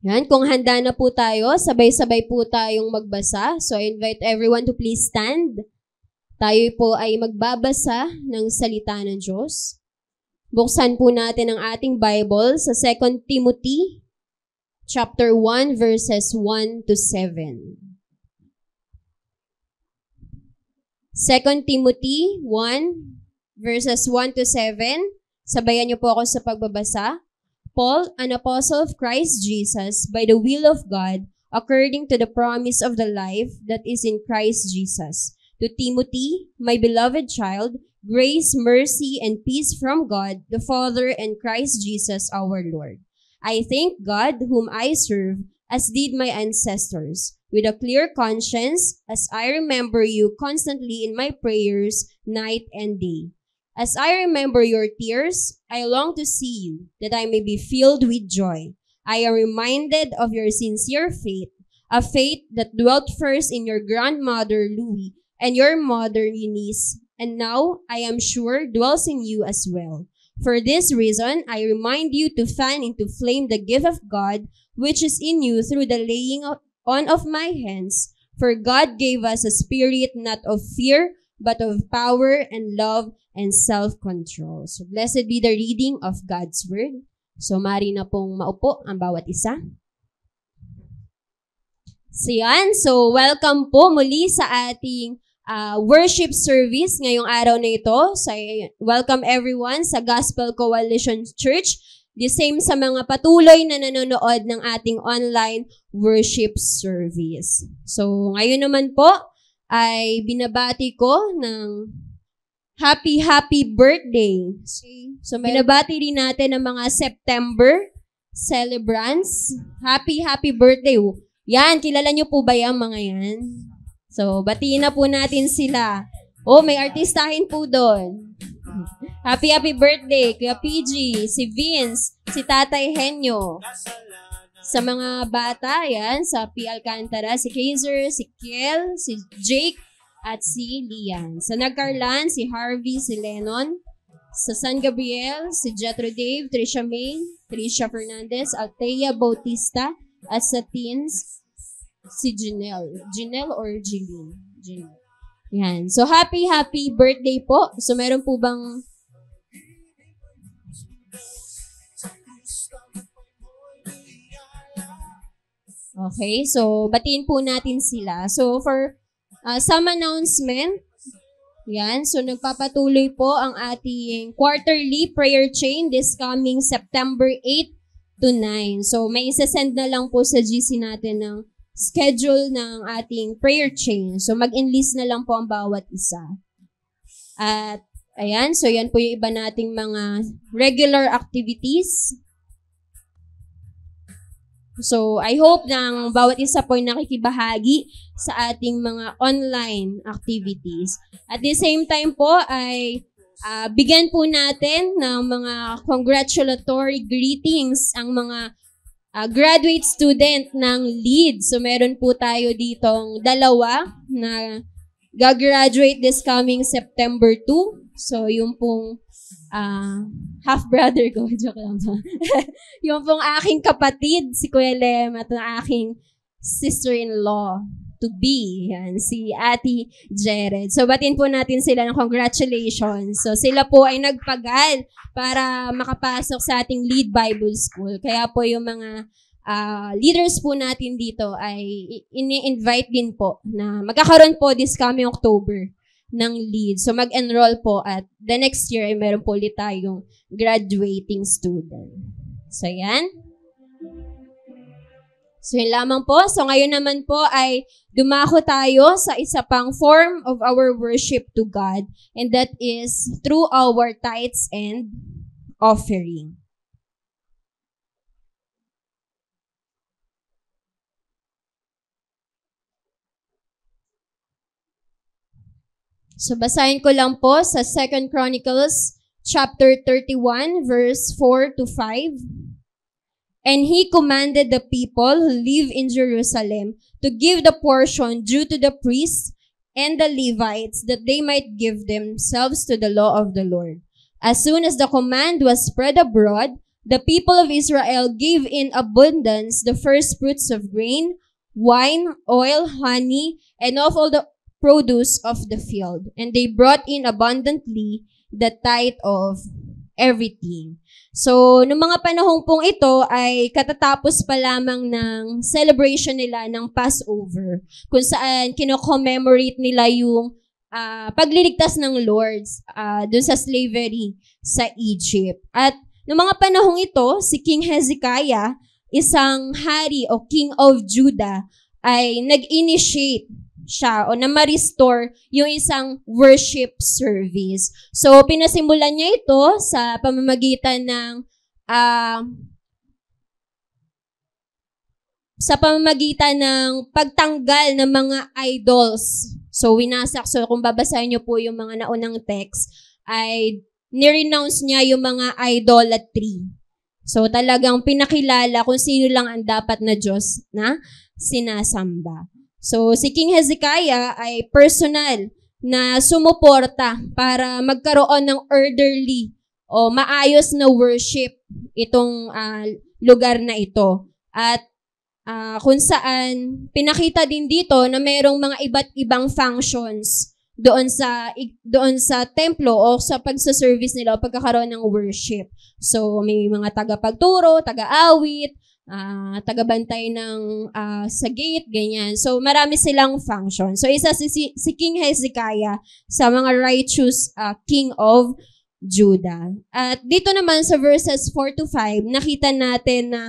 Yan, kung handa na po tayo, sabay-sabay po tayong magbasa. So I invite everyone to please stand. Tayo po ay magbabasa ng salita ng Diyos. Buksan po natin ang ating Bible sa 2 Timothy chapter 1 verses 1 to 7. 2 Timothy 1 verses 1 to 7. Sabayan niyo po ako sa pagbabasa. Paul, an apostle of Christ Jesus, by the will of God, according to the promise of the life that is in Christ Jesus. To Timothy, my beloved child, grace, mercy, and peace from God, the Father, and Christ Jesus our Lord. I thank God, whom I serve, as did my ancestors, with a clear conscience, as I remember you constantly in my prayers, night and day. As I remember your tears, I long to see you, that I may be filled with joy. I am reminded of your sincere faith, a faith that dwelt first in your grandmother Louis and your mother Eunice, and now, I am sure, dwells in you as well. For this reason, I remind you to fan into flame the gift of God, which is in you through the laying on of my hands. For God gave us a spirit not of fear, but of power and love and self-control. So, blessed be the reading of God's Word. So, mari na pong maupo ang bawat isa. So, yan. So, welcome po muli sa ating worship service ngayong araw na ito. So, welcome everyone sa Gospel Coalition Church. The same sa mga patuloy na nanonood ng ating online worship service. So, ngayon naman po ay binabati ko ng happy birthday. So, binabati rin natin ang mga September celebrants. Happy birthday. Yan, kilala nyo po ba yan mga yan? So, batiin na po natin sila. Oh, may artistahin po doon. Happy birthday, Kuya PG, si Vince, si Tatay Henyo. Sa mga bata, yan, sa P. Alcantara, si Kaiser, si Kiel, si Jake, at si Lian. Sa Nagcarlan, si Harvey, si Lennon. Sa San Gabriel, si Jetro Dave, Trisha May, Trisha Fernandez, Althea Bautista. At sa Teens, si Janelle. Janelle or Jeline? Janelle. Yan. So, happy birthday po. So, meron po bang okay, so batiin po natin sila. So for some announcement, yan, so nagpapatuloy po ang ating quarterly prayer chain this coming September 8 to 9. So may isa-send na lang po sa GC natin ng schedule ng ating prayer chain. So mag-enlist na lang po ang bawat isa. At ayan, so yan po yung iba nating mga regular activities. So, I hope na bawat isa po ay nakikibahagi sa ating mga online activities. At the same time po ay bigyan po natin ng mga congratulatory greetings ang mga graduate student ng LEAD. So, meron po tayo ditong dalawa na gagraduate this coming September 2. So, yung pong half-brother ko, joke lang ba? Yung pong aking kapatid, si Kuya Lem, at ang aking sister-in-law to be, yan, si Ate Jared. So, batin po natin sila ng congratulations. So, sila po ay nagpagal para makapasok sa ating LEAD Bible School. Kaya po yung mga leaders po natin dito ay ini-invite din po na magkakaroon po this coming October ng LEAD. So, mag-enroll po at the next year ay meron po ulit tayong graduating student. So, yan. So, yun lamang po. So, ngayon naman po ay dumako tayo sa isa pang form of our worship to God, and that is through our tithes and offering. So, basahin ko lang po sa 2 Chronicles chapter 31, verse 4 to 5. And he commanded the people who live in Jerusalem to give the portion due to the priests and the Levites, that they might give themselves to the law of the Lord. As soon as the command was spread abroad, the people of Israel gave in abundance the first fruits of grain, wine, oil, honey, and of all the produce of the field. And they brought in abundantly the tithe of everything. So, noong mga panahong pong ito ay katatapos pa lamang ng celebration nila ng Passover, kung saan kino-commemorate nila yung pagliligtas ng Lord dun sa slavery sa Egypt. At noong mga panahong ito, si King Hezekiah, isang hari o king of Judah, ay nag-initiate siya o na ma-restore yung isang worship service. So, pinasimulan niya ito sa pamamagitan ng pagtanggal ng mga idols. So, winasak. So, kung babasahin niyo po yung mga naunang text, ay nirenounce niya yung mga idolatry. So, talagang pinakilala kung sino lang ang dapat na Diyos na sinasamba. So, si King Hezekiah ay personal na sumuporta para magkaroon ng orderly o maayos na worship itong lugar na ito. At kung saan pinakita din dito na mayroong mga iba't ibang functions doon sa templo o sa pagsaservice nila o pagkakaroon ng worship. So, may mga tagapagturo, taga-awit, tagabantay ng sa gate, ganyan. So, marami silang function. So, isa si King Hezekiah sa mga righteous king of Judah. At dito naman sa verses 4-5, nakita natin na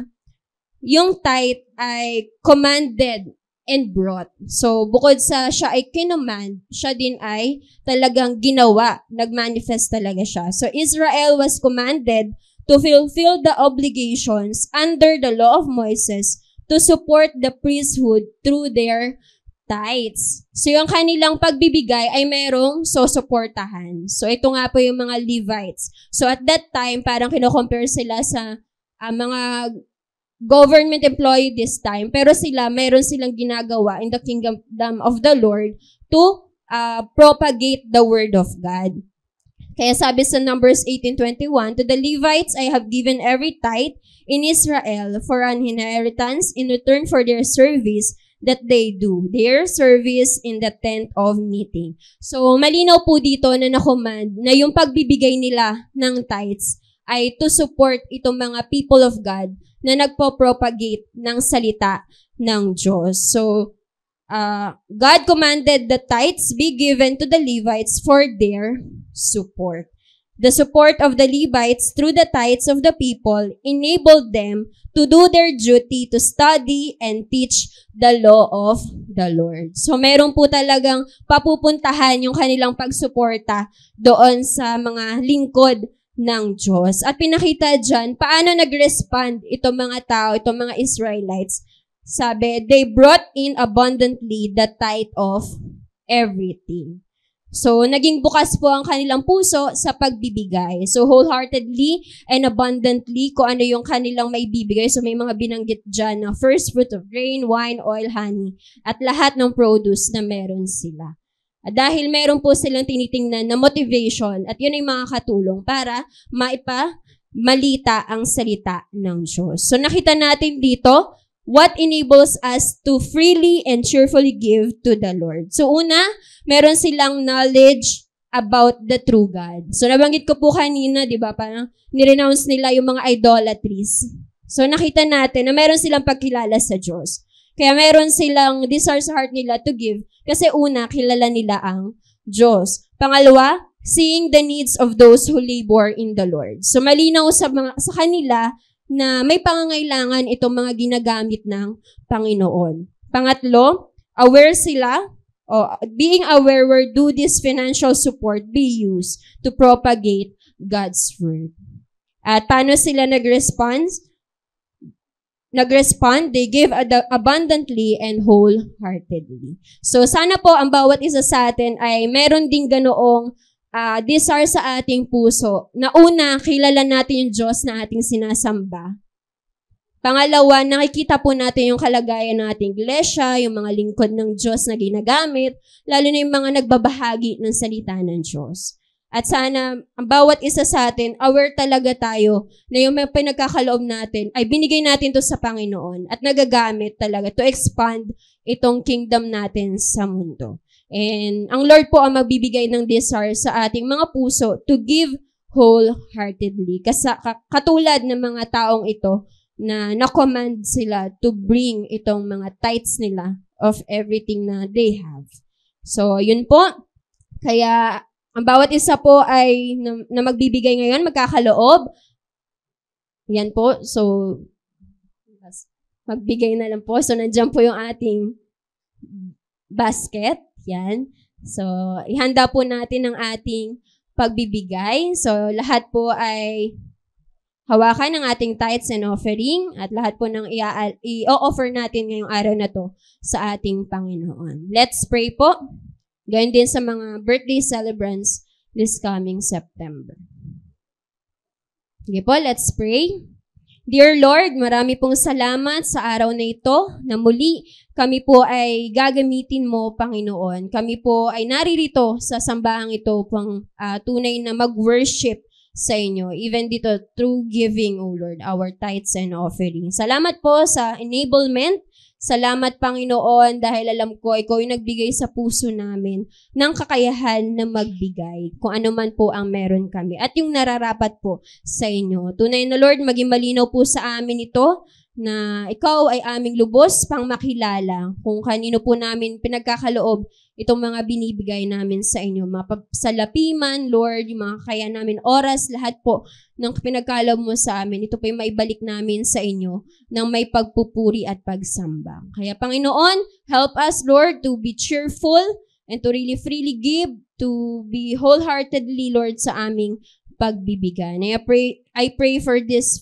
yung tithe ay commanded and brought. So, bukod sa siya ay kinommand, siya din ay talagang ginawa. Nag-manifest talaga siya. So, Israel was commanded to fulfill the obligations under the law of Moses to support the priesthood through their tithes. So, yung kanilang pagbibigay ay merong susuportahan. So, ito nga po yung mga Levites. So, at that time, parang kino-compare sila sa mga government employee this time, pero meron silang ginagawa in the kingdom of the Lord to propagate the word of God. Kaya sabi sa Numbers 18:21, to the Levites I have given every tithe in Israel for an inheritance in return for their service that they do, their service in the tent of meeting. So, malinaw po dito na na-command na yung pagbibigay nila ng tithes ay to support itong mga people of God na nagpo-propagate ng salita ng Diyos. So, God commanded the tithes be given to the Levites for their support. The support of the Levites through the tithes of the people enabled them to do their duty to study and teach the law of the Lord. So, meron po talagang papupuntahan yung kanilang pagsuporta doon sa mga lingkod ng Diyos. At pinakita dyan, paano nag-respond itong mga tao, itong mga Israelites. Sabi, they brought in abundantly the tithe of everything. So, naging bukas po ang kanilang puso sa pagbibigay. So, wholeheartedly and abundantly, kung ano yung kanilang may bibigay. So, may mga binanggit dyan na first fruit of grain, wine, oil, honey, at lahat ng produce na meron sila. At dahil meron po silang tinitingnan na motivation, at yun ay mga katulong para malita ang salita ng Diyos. So, nakita natin dito, what enables us to freely and cheerfully give to the Lord. So, una, meron silang knowledge about the true God. So, nabanggit ko po kanina, di ba, parang nirenounce nila yung mga idolatries. So, nakita natin na meron silang pagkilala sa Diyos. Kaya meron silang desire sa heart nila to give kasi una, kilala nila ang Diyos. Pangalawa, seeing the needs of those who labor in the Lord. So, malinaw sa kanila na may pangangailangan itong mga ginagamit ng Panginoon. Pangatlo, aware sila, being aware where do this financial support be used to propagate God's word. At paano sila nag-respond, they give abundantly and wholeheartedly. So, sana po ang bawat isa sa atin ay meron ding ganoong desire sa ating puso. Na una, kilala natin yung Diyos na ating sinasamba. Pangalawa, nakikita po natin yung kalagayan ng ating iglesia, yung mga lingkod ng Diyos na ginagamit, lalo na yung mga nagbabahagi ng salita ng Diyos. At sana ang bawat isa sa atin, aware talaga tayo na yung may pinagkakaloob natin ay binigay natin to sa Panginoon at nagagamit talaga to expand itong kingdom natin sa mundo. And ang Lord po ang magbibigay ng desire sa ating mga puso to give wholeheartedly. Katulad ng mga taong ito na na-command sila to bring itong mga tithes nila of everything na they have. So, yun po. Kaya, ang bawat isa po ay na magbibigay ngayon, magkakaloob. Yan po. So, magbigay na lang po. So, nandiyan po yung ating basket. Yan. So, ihanda po natin ang ating pagbibigay. So, lahat po ay hawakan ng ating tithes and offering at lahat po ng i-offer natin ngayong araw na to sa ating Panginoon. Let's pray po. Gayun din sa mga birthday celebrants this coming September. Sige po, let's pray. Dear Lord, marami pong salamat sa araw na ito na muli kami po ay gagamitin mo, Panginoon. Kami po ay naririto sa sambahang ito pang tunay na mag-worship sa inyo, even dito through giving, O Lord, our tithes and offerings. Salamat po sa enablement. Salamat, Panginoon, dahil alam ko, ikaw yung nagbigay sa puso namin ng kakayahan na magbigay, kung ano man po ang meron kami, at yung nararapat po sa inyo. Tunay na, Lord, maging malinaw po sa amin ito, na ikaw ay aming lubos pang makilala kung kanino po namin pinagkakaloob itong mga binibigay namin sa inyo. Mapasalapiman, Lord, yung mga kaya namin oras, lahat po ng pinagkaloob mo sa amin, ito po yung maibalik namin sa inyo ng may pagpupuri at pagsamba. Kaya Panginoon, help us, Lord, to be cheerful and to really freely give, to be wholeheartedly, Lord, sa aming pagbibigay. I pray for this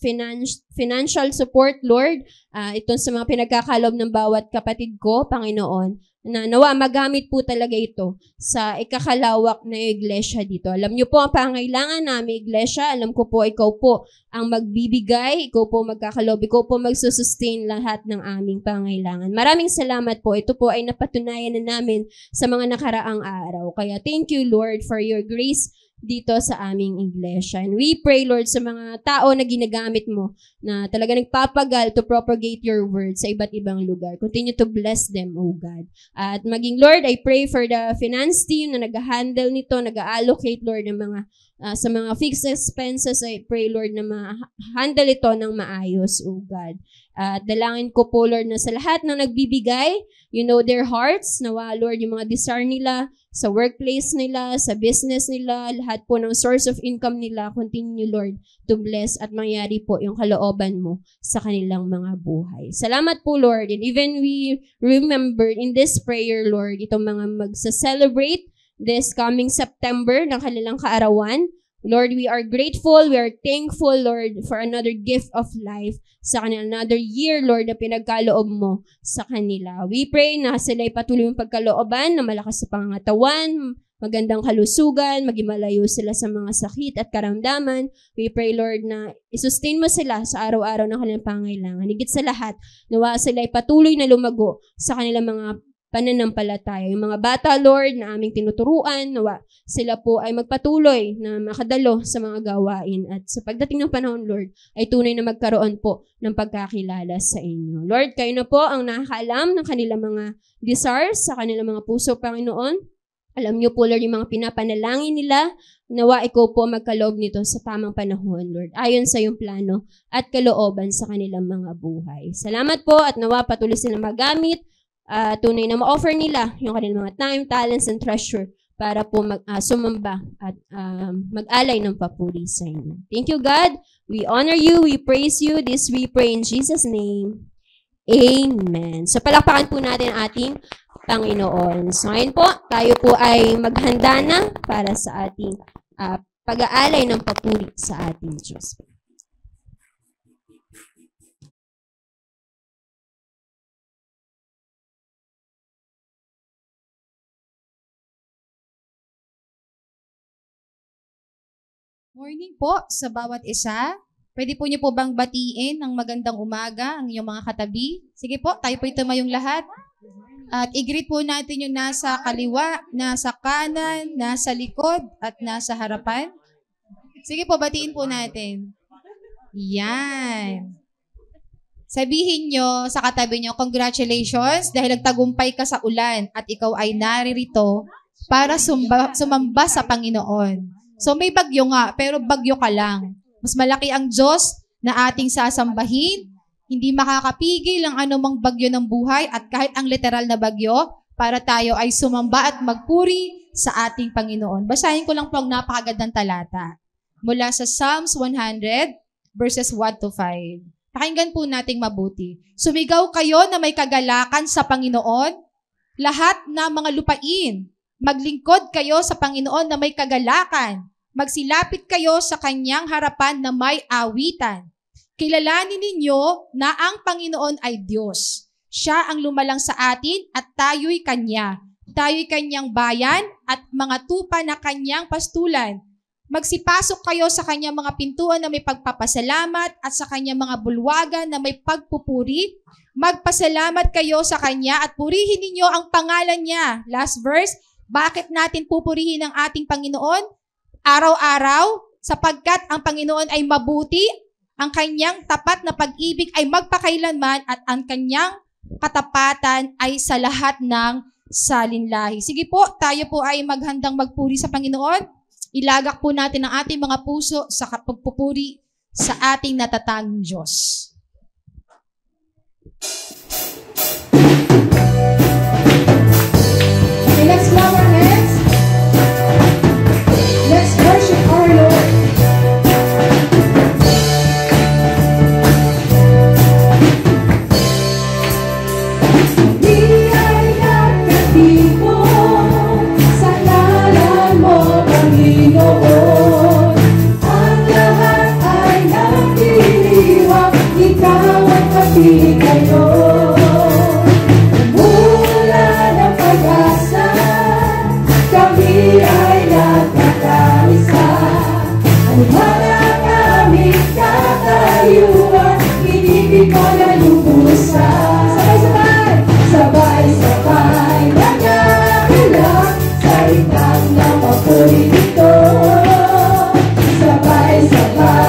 financial support, Lord, itong sa mga pinagkakaloob ng bawat kapatid ko, Panginoon, na nawa magamit po talaga ito sa ikakalawak na iglesia dito. Alam niyo po ang pangailangan namin, iglesia. Alam ko po, ikaw po ang magbibigay, ikaw po magkakaloob, ikaw po magsusustain lahat ng aming pangailangan. Maraming salamat po. Ito po ay napatunayan na namin sa mga nakaraang araw. Kaya thank you, Lord, for your grace dito sa aming iglesia. And we pray, Lord, sa mga tao na ginagamit mo na talaga nagpapagal to propagate your word sa iba't ibang lugar. Continue to bless them, O God. At maging, Lord, I pray for the finance team na nag-handle nito, nag-allocate, Lord, ng mga sa mga fixed expenses. I pray, Lord, na ma-handle ito ng maayos, O God. At dalangin ko po, Lord, na sa lahat ng nagbibigay, you know their hearts, nawa, Lord, yung mga desire nila, sa workplace nila, sa business nila, lahat po ng source of income nila, continue, Lord, to bless at mangyari po yung kalooban mo sa kanilang mga buhay. Salamat po, Lord. And even we remember in this prayer, Lord, itong mga magsa-celebrate this coming September ng kanilang kaarawan. Lord, we are grateful, we are thankful, Lord, for another gift of life sa kanila, another year, Lord, na pinagkaloob mo sa kanila. We pray na sila ay patuloy yung pagkalooban, na malakas sa pangangatawan, magandang kalusugan, maging malayo sila sa mga sakit at karamdaman. We pray, Lord, na isustain mo sila sa araw-araw ng kanilang pangailangan. Higit sa lahat, nawa sila ay patuloy na lumago sa kanilang mga pananampalataya. Yung mga bata, Lord, na aming tinuturuan, nawa sila po ay magpatuloy na makadalo sa mga gawain. At sa pagdating ng panahon, Lord, ay tunay na magkaroon po ng pagkakilala sa inyo. Lord, kayo na po ang nakakaalam ng kanilang mga desires sa kanilang mga puso, Panginoon. Alam niyo po, Lord, yung mga pinapanalangin nila, nawa ikaw po magkaloob nito sa tamang panahon, Lord, ayon sa iyong plano at kalooban sa kanilang mga buhay. Salamat po at nawa patuloy silang magamit, tunay na ma-offer nila yung kanilang mga time, talents, and treasure para po sumamba at mag-alay ng papuri sa inyo. Thank you, God. We honor you. We praise you. This we pray in Jesus' name. Amen. So, palakpakan po natin ating Panginoon. So, ngayon po, tayo po ay maghanda na para sa ating pag-aalay ng papuri sa ating Diyos. Morning po sa bawat isa. Pwede po niyo po bang batiin ng magandang umaga ang inyong mga katabi? Sige po, tayo po tumayong lahat. At i-greet po natin yung nasa kaliwa, nasa kanan, nasa likod, at nasa harapan. Sige po, batiin po natin. Yan. Sabihin nyo sa katabi nyo, congratulations dahil nagtagumpay ka sa ulan at ikaw ay naririto para sumamba sa Panginoon. So may bagyo nga, pero bagyo ka lang. Mas malaki ang Diyos na ating sasambahin. Hindi makakapigil ang anumang bagyo ng buhay at kahit ang literal na bagyo para tayo ay sumamba at magpuri sa ating Panginoon. Basahin ko lang po ang napakagandang talata mula sa Psalms 100 verses 1 to 5. Pakinggan po nating mabuti. Sumigaw kayo na may kagalakan sa Panginoon, lahat na mga lupain. Maglingkod kayo sa Panginoon na may kagalakan. Magsilapit kayo sa kanyang harapan na may awitan. Kilalanin ninyo na ang Panginoon ay Diyos. Siya ang lumalang sa atin at tayo'y Kanya. Tayo'y Kanyang bayan at mga tupa na Kanyang pastulan. Magsipasok kayo sa Kanyang mga pintuan na may pagpapasalamat at sa Kanyang mga bulwagan na may pagpupuri. Magpasalamat kayo sa Kanya at purihin ninyo ang pangalan niya. Last verse, bakit natin pupurihin ang ating Panginoon? Araw-araw, sapagkat ang Panginoon ay mabuti, ang Kanyang tapat na pag-ibig ay magpakailanman at ang Kanyang katapatan ay sa lahat ng salinlahi. Sige po, tayo po ay maghandang magpuri sa Panginoon. Ilagak po natin ang ating mga puso sa pagpupuri sa ating natatanging Diyos. Okay, let's clap our hands. Let's worship our Lord. Sabay-sabay!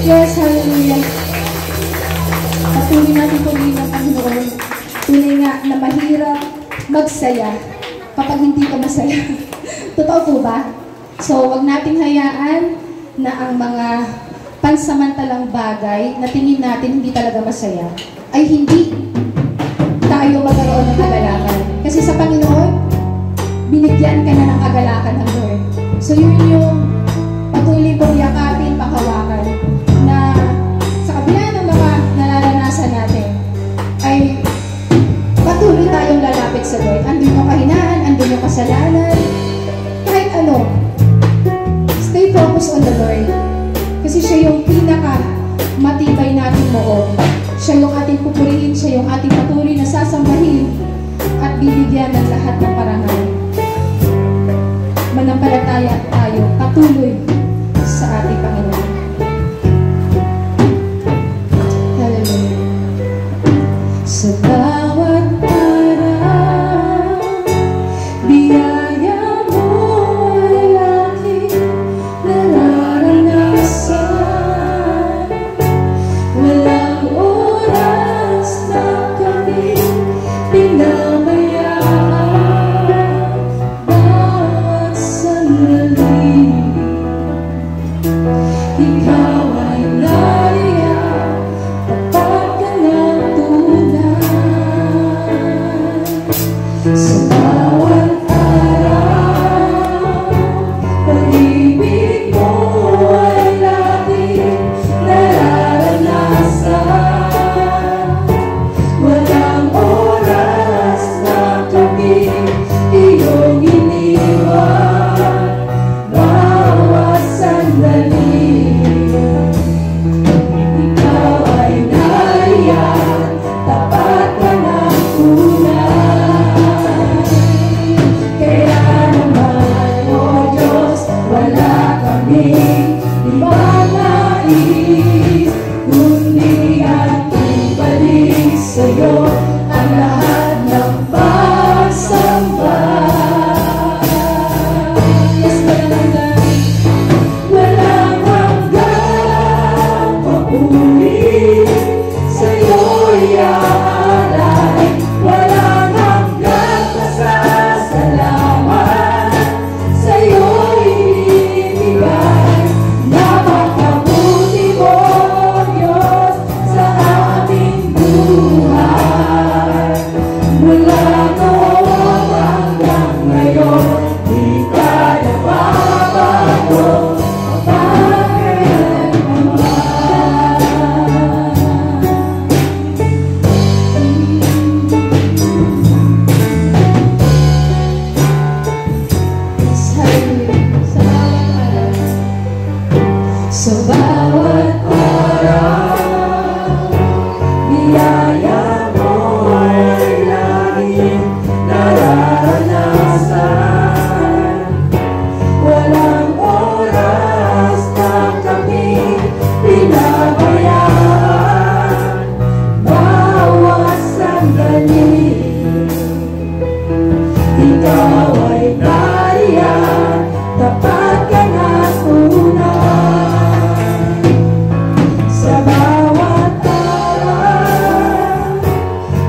Yes, hallelujah. Patuloy natin pumili ng Panginoon. Tunay nga na mahirap magsaya kapag hindi ka masaya. Totoo po ba? So, wag nating hayaan na ang mga pansamantalang bagay na tingin natin hindi talaga masaya ay hindi tayo magkaroon ng kagalakan. Kasi sa Panginoon, binigyan ka na ng kagalakan ng Lord. So, yun yung patuloy pong yakapin, panghawakan na sa kabila ng mga nararanasan natin ay patuloy tayong lalapit sa Lord. Andun yung kahinaan, andun yung kasalanan, kahit ano. Stay focused on the Lord. Kasi siya yung pinaka matibay nating moob. Siya yung ating pupurihin, siya yung ating patuloy na sasambahin at bibigyan ng lahat ng parangal. Manampalataya tayo patuloy sa ating Panginoon. Hallelujah. Sa bawat araw, biyaya mo ay aking nararanasan. Walang oras na kami pinabayaan. Bawat sandali, ikaw ay nariyan, tapat ka ng tunay. Sa bawat araw, pag-ibig mo ay laging nararanasan. Walang oras na kami iyong iniwan. Bawat sandali, ikaw ay nariyan, tapat ka ng tunay. Kaya naman, O Diyos, wala kaming ibang nais, kundi ang ibalik sa'yo ang lahat ng pagsamba. Yes, walang hanggang papuri, sa'yo'y aalay. Walang hanggang pasasalamat, sa'yo'y ibigay. Napakabuti mo, Diyos, sa aming buhay. Mula noon hanggang ngayon, di ka nababago. Sa bawat araw, biyaya mo ay laging nararanasan. Walang oras na kami pinabayaan. Bawat sandali, ikaw ay nariyan, tapat ka na tunay. Sa bawat araw,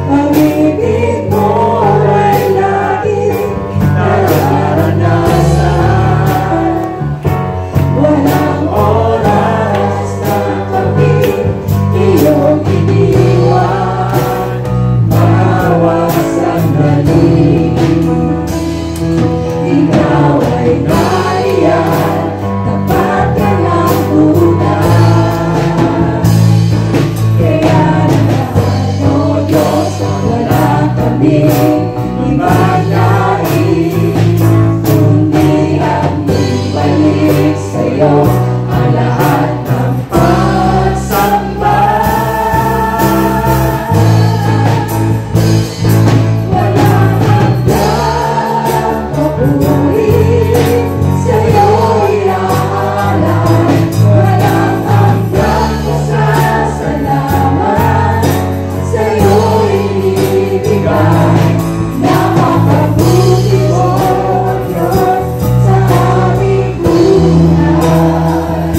pag-ibig mo ay laging nararanasan. Walang oras na kami iyong iniwan. Bawat sandali, ikaw ay nariyan, tapat ka ng tunay. Kaya naman, O Diyos, wala kaming ibang nais, kundi ang ibalik sa'yo ang lahat ng pagsamba. Walang hanggang papuri, sa'yo'y aalay. Walang hanggang pasasalamat, sa'yo'y ibigay. Napakabuti mo, Diyos, sa aming buhay.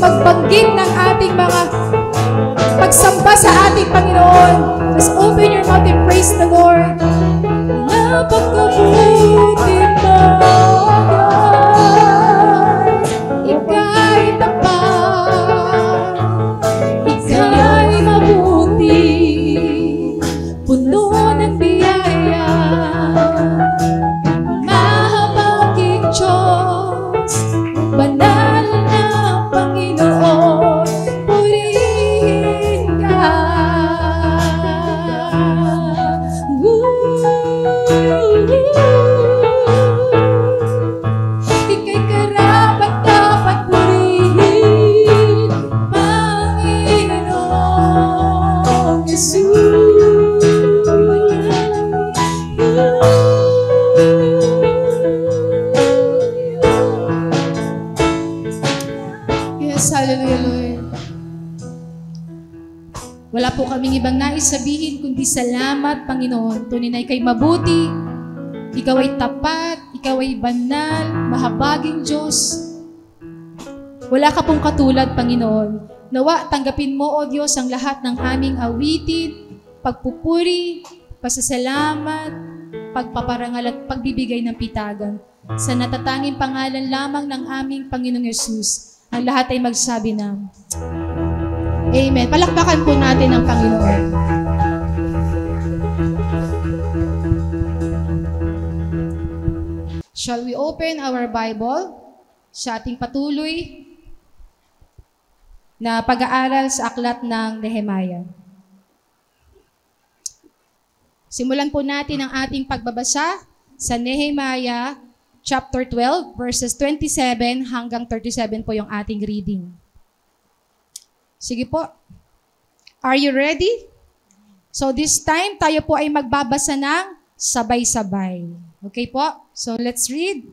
magbanggit ng ating mga pagsamba sa ating Panginoon. Just open your mouth and praise the Lord. Napakabuti mo, Ika'y tapat, Ika'y mabuti, puno ng biyaya, mahabaging Diyos, banal na Panginoon, purihin ka. Ika'y karapat-dapat purihin, Panginoong Jesus. Yes, hallelujah, Lord. Wala po kaming ibang nais sabihin kundi salamat, Panginoon. Tunay na Ika'y mabuti, Ikaw ay tapat, Ikaw ay banal, mahabaging Diyos. Wala ka pong katulad, Panginoon. Nawa, tanggapin mo, O Diyos, ang lahat ng aming awitin, pagpupuri, pasasalamat, pagpaparangal at pagbibigay ng pitagan. Sa natatanging pangalan lamang ng aming Panginoong Yesus, ang lahat ay magsabi na, Amen. Palakpakan po natin ang Panginoon. Shall we open our Bible sa ating patuloy na pag-aaral sa aklat ng Nehemiah? Simulan po natin ang ating pagbabasa sa Nehemiah chapter 12, verses 27 hanggang 37 po yung ating reading. Sige po. Are you ready? So this time, tayo po ay magbabasa ng sabay-sabay. Okay po? So let's read.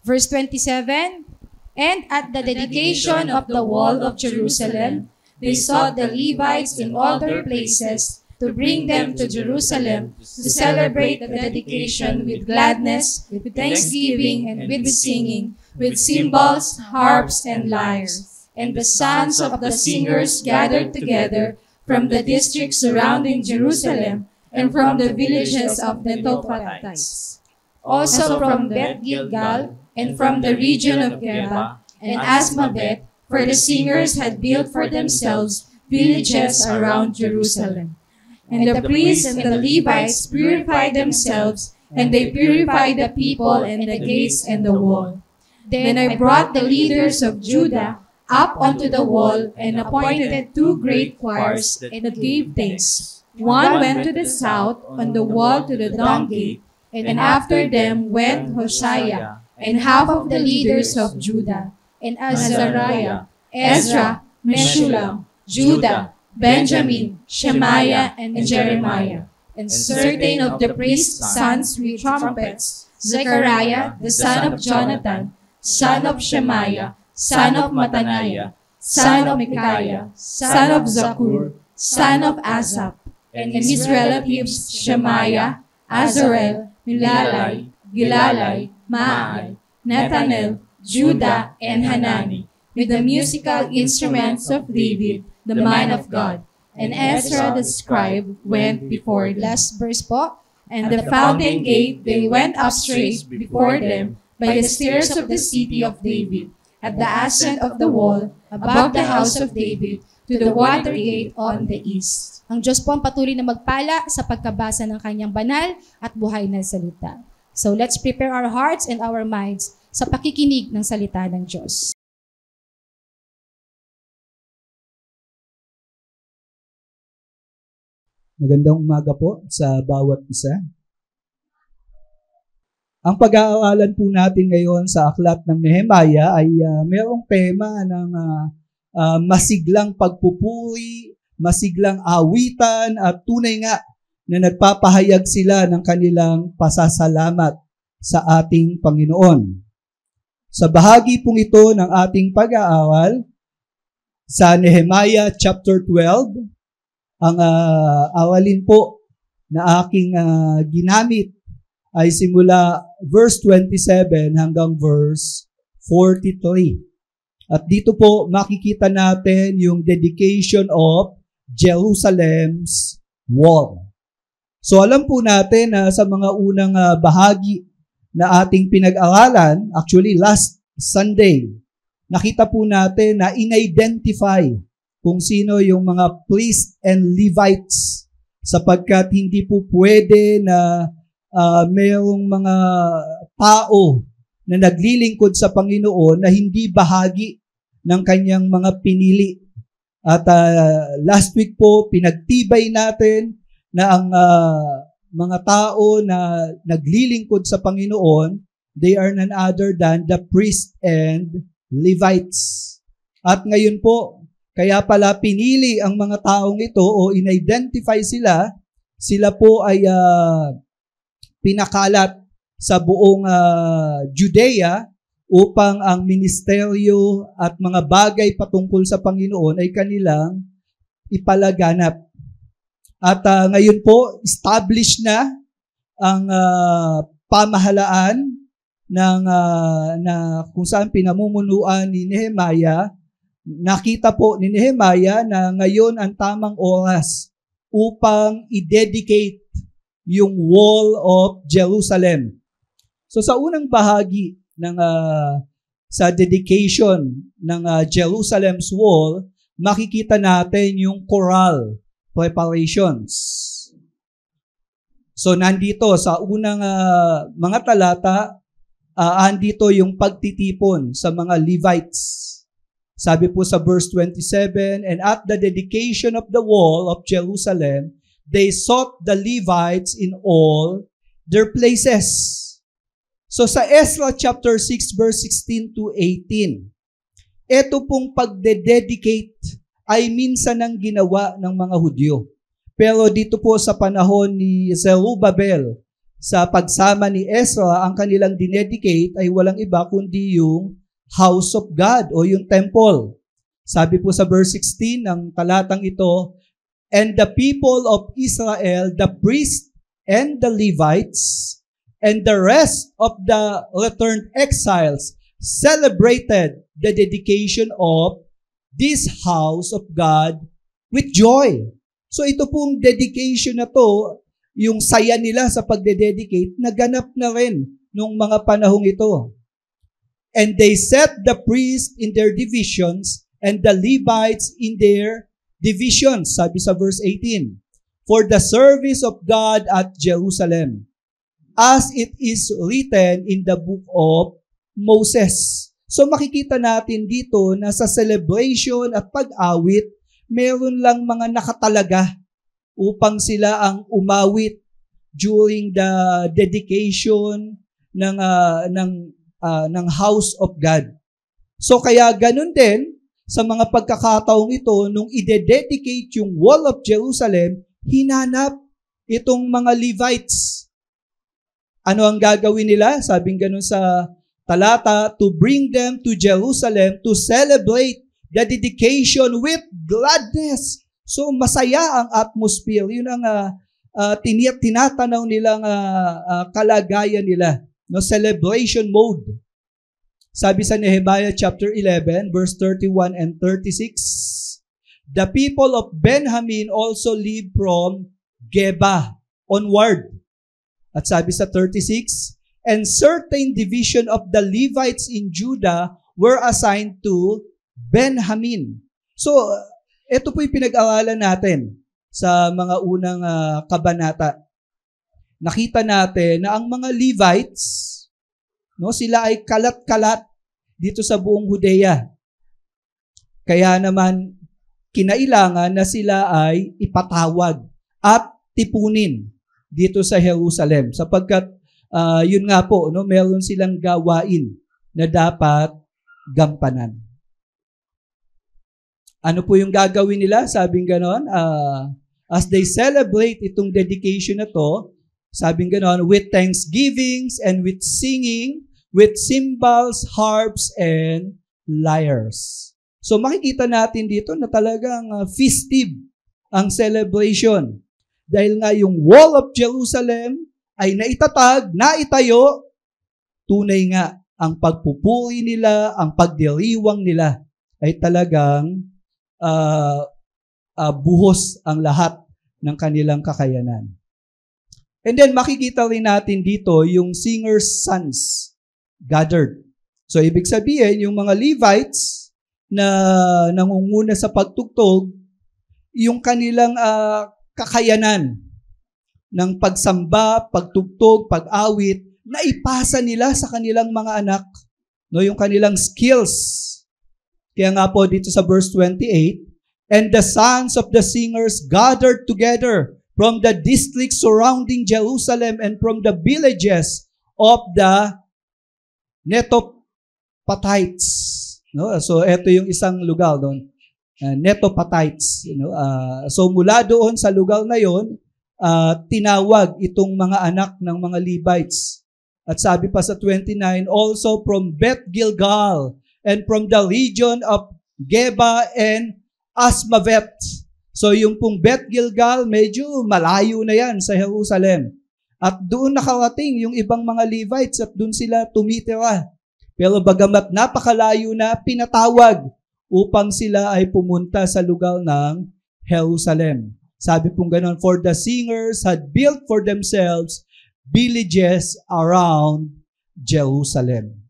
Verse 27, And at the dedication of the wall of Jerusalem, they sought the Levites in all their places to to bring them to Jerusalem to celebrate the dedication with gladness, with thanksgiving, and with singing, with cymbals, harps, and lyres. And the sons of the singers gathered together from the districts surrounding Jerusalem and from the villages of the Tophatites. Also from Beth Gilgal and from the region of Geba and Asmaveth, for the singers had built for themselves villages around Jerusalem. And the priests and the Levites purified themselves, and they purified the people and the gates and the wall. Then I brought the leaders of Judah up onto the wall and appointed 2 great choirs that gave thanks. One went to the south on the wall to the Dung Gate, and after them went Hosea and half of the leaders of Judah, and Azariah, Ezra, Meshullam, Judah, Benjamin, Shemaiah, and Jeremiah, and certain of the priests' sons with trumpets, Zechariah, the son of Jonathan, son of Shemaiah, son of Mattaniah, son of Micaiah, son of Zakur, son of Asaph, and his relatives Shemaiah, Azarel, Milalai, Gilalai, Maai, Nethanel, Judah, and Hanani, with the musical instruments of David, the man of God. And Ezra the scribe went before them. Last verse po. And the fountain gate they went up straight before them by the stairs of the city of David, at the ascent of the wall, above the house of David, to the water gate on the east. Ang Diyos po ang patuloy na magpala sa pagkabasa ng kanyang banal at buhay na salita. So let's prepare our hearts and our minds sa pakikinig ng salita ng Diyos. Magandang umaga po sa bawat isa. Ang pag-aaralan po natin ngayon sa aklat ng Nehemiah ay mayroong tema ng masiglang pagpupuri, masiglang awitan at tunay nga na nagpapahayag sila ng kanilang pasasalamat sa ating Panginoon. Sa bahagi pong ito ng ating pag-aaral sa Nehemiah chapter 12, ang awalin po na aking ginamit ay simula verse 27 hanggang verse 43. At dito po makikita natin yung dedication of Jerusalem's wall. So alam po natin na sa mga unang bahagi na ating pinag-aralan, actually last Sunday, nakita po natin na in-identify kung sino yung mga priests and Levites sapagkat hindi po pwede na mayroong mga tao na naglilingkod sa Panginoon na hindi bahagi ng kanyang mga pinili. At last week po, pinagtibay natin na ang mga tao na naglilingkod sa Panginoon, they are none other than the priests and Levites. At ngayon po, kaya pala pinili ang mga taong ito o in-identify sila po ay pinakalat sa buong Judea upang ang ministeryo at mga bagay patungkol sa Panginoon ay kanilang ipalaganap. At ngayon po, established na ang pamahalaan ng na kung saan pinamumunuan ni Nehemiah. Nakita po ni Nehemiah na ngayon ang tamang oras upang i-dedicate yung wall of Jerusalem. So sa unang bahagi ng sa dedication ng Jerusalem's wall, makikita natin yung choral preparations. So nandito sa unang mga talata, andito yung pagtitipon sa mga Levites. Sabi po sa verse 27, and at the dedication of the wall of Jerusalem, they sought the Levites in all their places. So sa Ezra chapter 6 verse 16 to 18, ito pong pagde-dedicate ay minsan ang ginawa ng mga Hudyo. Pero dito po sa panahon ni Zerubbabel, sa pagsama ni Ezra, ang kanilang dinedicate ay walang iba kundi yung house of God o yung temple. Sabi po sa verse 16 ng talatang ito, And the people of Israel, the priests and the Levites, and the rest of the returned exiles celebrated the dedication of this house of God with joy. So ito pong dedication na to, yung saya nila sa pagdededicate, naganap na rin nung mga panahong ito. And they set the priests in their divisions and the Levites in their divisions, sabi sa verse 18, for the service of God at Jerusalem, as it is written in the book of Moses. So makikita natin dito na sa celebration at pag-awit, meron lang mga nakatalaga upang sila ang umawit during the dedication ng house of God. So kaya ganun din sa mga pagkakataong ito, nung ide-dedicate yung wall of Jerusalem, hinanap itong mga Levites. Ano ang gagawin nila? Sabing ganun sa talata, to bring them to Jerusalem to celebrate the dedication with gladness. So masaya ang atmosphere. Yun ang tinatanaw nilang kalagayan nila. No, celebration mode. Sabi sa Nehemiah chapter 11, verse 31 and 36, the people of Benjamin also live from Geba onward. At sabi sa 36, and certain division of the Levites in Judah were assigned to Benjamin. So, ito po yung pinag-aralan natin sa mga unang kabanata. Nakita natin na ang mga Levites, no, sila ay kalat-kalat dito sa buong Judea. Kaya naman, kinailangan na sila ay ipatawag at tipunin dito sa Jerusalem. Sapagkat, yun nga po, no, meron silang gawain na dapat gampanan. Ano po yung gagawin nila? Sabing ganon, as they celebrate itong dedication na to, sabing ganon, with thanksgivings and with singing, with cymbals, harps, and lyres. So makikita natin dito na talagang festive ang celebration. Dahil nga yung wall of Jerusalem ay naitatag, naitayo, tunay nga ang pagpupuri nila, ang pagdiriwang nila ay talagang buhos ang lahat ng kanilang kakayanan. And then makikita rin natin dito yung singers' sons gathered. So ibig sabihin, yung mga Levites na nangunguna sa pagtugtog, yung kanilang kakayanan ng pagsamba, pagtugtog, pag-awit, na ipasa nila sa kanilang mga anak, no, yung kanilang skills. Kaya nga po dito sa verse 28, and the sons of the singers gathered together from the districts surrounding Jerusalem and from the villages of the Netophathites. No? So ito yung isang lugar doon, Netophathites. So mula doon sa lugar na yon, tinawag itong mga anak ng mga Levites. At sabi pa sa 29, also from Beth Gilgal and from the region of Geba and Asmavet. So yung pong Beth Gilgal, medyo malayo na yan sa Jerusalem. At doon nakarating yung ibang mga Levites at doon sila tumitira. Pero bagamat napakalayo na, pinatawag upang sila ay pumunta sa lugar ng Jerusalem. Sabi pong ganon, for the singers had built for themselves villages around Jerusalem.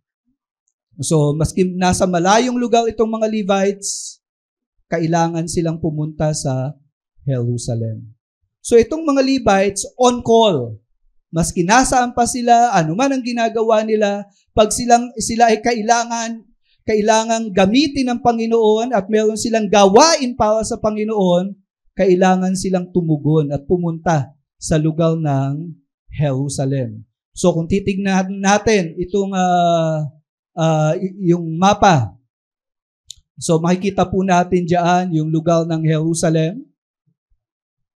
So, maski nasa malayong lugar itong mga Levites, kailangan silang pumunta sa Jerusalem. So, itong mga Levites, on call. Maski nasaan pa sila, anuman ang ginagawa nila, pag sila ay kailangan gamitin ng Panginoon at meron silang gawain para sa Panginoon, kailangan silang tumugon at pumunta sa lugar ng Jerusalem. So kung titignan natin itong yung mapa, so makikita po natin diyan yung lugar ng Jerusalem.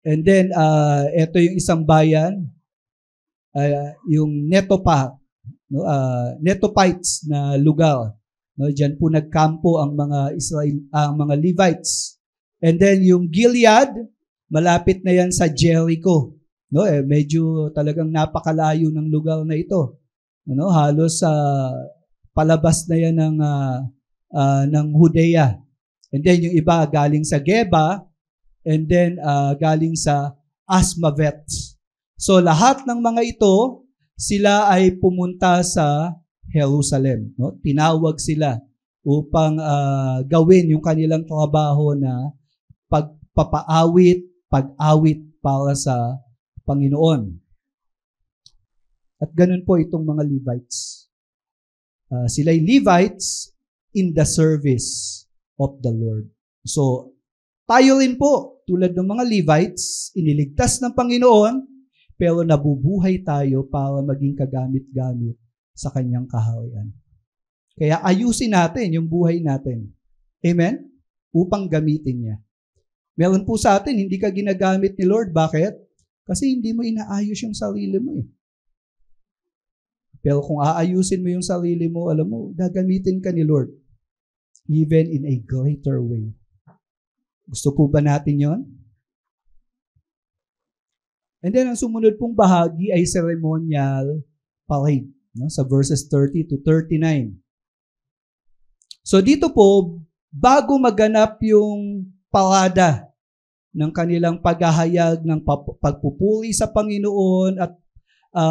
And then ito yung isang bayan, yung Netophites na lugar. No, diyan po nagkampo ang mga Levites. And then yung Gilead, Malapit na yan sa Jericho. No, medyo talagang napakalayo ng lugar na ito. Ano, halos sa palabas na yan ng Judea. And then yung iba galing sa Geba, and then galing sa Asmavet. So lahat ng mga ito, sila ay pumunta sa Jerusalem. No? Tinawag sila upang gawin yung kanilang trabaho na pagpapaawit, pag-awit para sa Panginoon. At ganun po itong mga Levites. Sila'y Levites in the service of the Lord. So, tayo rin po, tulad ng mga Levites, iniligtas ng Panginoon, pero nabubuhay tayo para maging kagamit-gamit sa kanyang kaharian. Kaya ayusin natin yung buhay natin. Amen? Upang gamitin niya. Meron po sa atin, hindi ka ginagamit ni Lord. Bakit? Kasi hindi mo inaayos yung sarili mo eh. Pero kung aayusin mo yung sarili mo, alam mo, gagamitin ka ni Lord. Even in a greater way. Gusto po ba natin yon? And then, ang sumunod pong bahagi ay ceremonial parade. No? Sa verses 30 to 39. So dito po, bago maganap yung parada ng kanilang paghahayag ng pagpupuri sa Panginoon at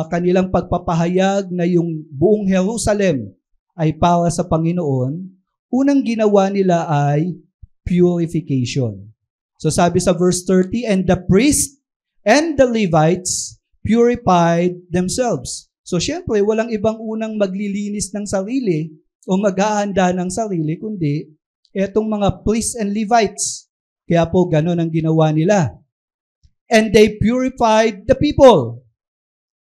kanilang pagpapahayag na yung buong Jerusalem ay para sa Panginoon, unang ginawa nila ay purification. So sabi sa verse 30, and the priest and the Levites purified themselves. So syempre, walang ibang unang maglilinis ng sarili o maghahanda ng sarili, kundi etong mga priests and Levites. Kaya po, ganun ang ginawa nila. And they purified the people.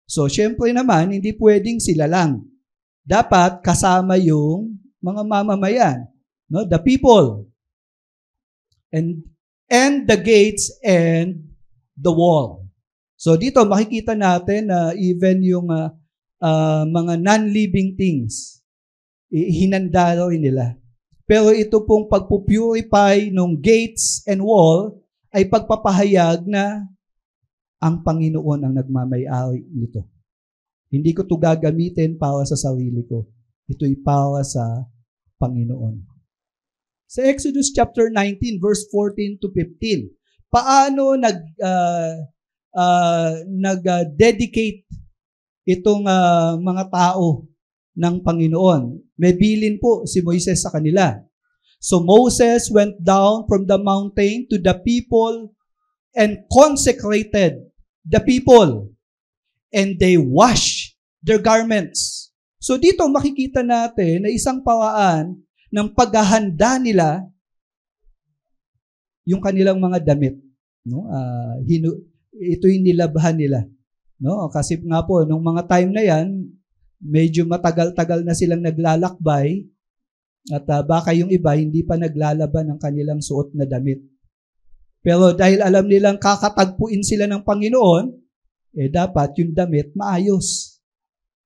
So, syempre naman, hindi pwedeng sila lang. Dapat kasama yung mga mamamayan. No? The people. And the gates and the wall. So, dito makikita natin na even yung mga non-living things, hinanda rin nila. Pero ito pong pagpupurify ng gates and wall ay pagpapahayag na ang Panginoon ang nagmamay-ari nito. Hindi ko ito gagamitin para sa sarili ko. Ito'y para sa Panginoon. Sa Exodus chapter 19, verse 14 to 15, paano nag-dedicate itong mga tao ng Panginoon? May bilin po si Moises sa kanila. So Moses went down from the mountain to the people and consecrated the people, and they washed their garments. So dito makikita natin na isang paraan ng paghahanda nila yung kanilang mga damit. No? Ito'y nilabhan nila. No? Kasi nga po, nung mga time na yan, medyo matagal-tagal na silang naglalakbay at baka yung iba hindi pa naglalaban ng kanilang suot na damit. Pero dahil alam nilang kakatagpuin sila ng Panginoon, dapat yung damit maayos.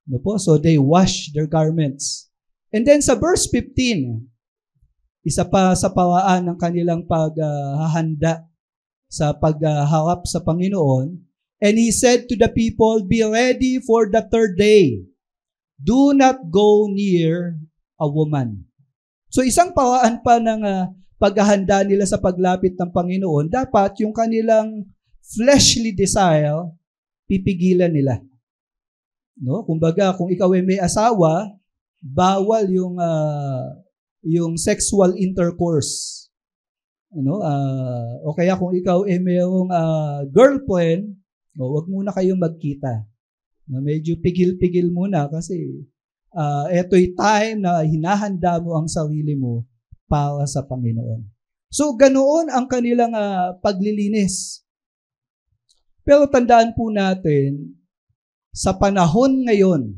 No po? So they wash their garments. And then sa verse 15, isa pa sa paraan ng kanilang paghahanda sa pagharap sa Panginoon, and he said to the people, be ready for the third day. Do not go near a woman. So isang paraan pa ng paghahanda nila sa paglapit ng Panginoon, dapat yung kanilang fleshly desire, pipigilan nila. No? Kumbaga, kung ikaw ay may asawa, bawal yung sexual intercourse. Ano? O kaya kung ikaw ay mayroong girlfriend, wag muna kayong magkita. Medyo pigil-pigil muna kasi eto'y time na hinahanda mo ang sarili mo para sa Panginoon. So, ganoon ang kanilang paglilinis. Pero tandaan po natin, sa panahon ngayon,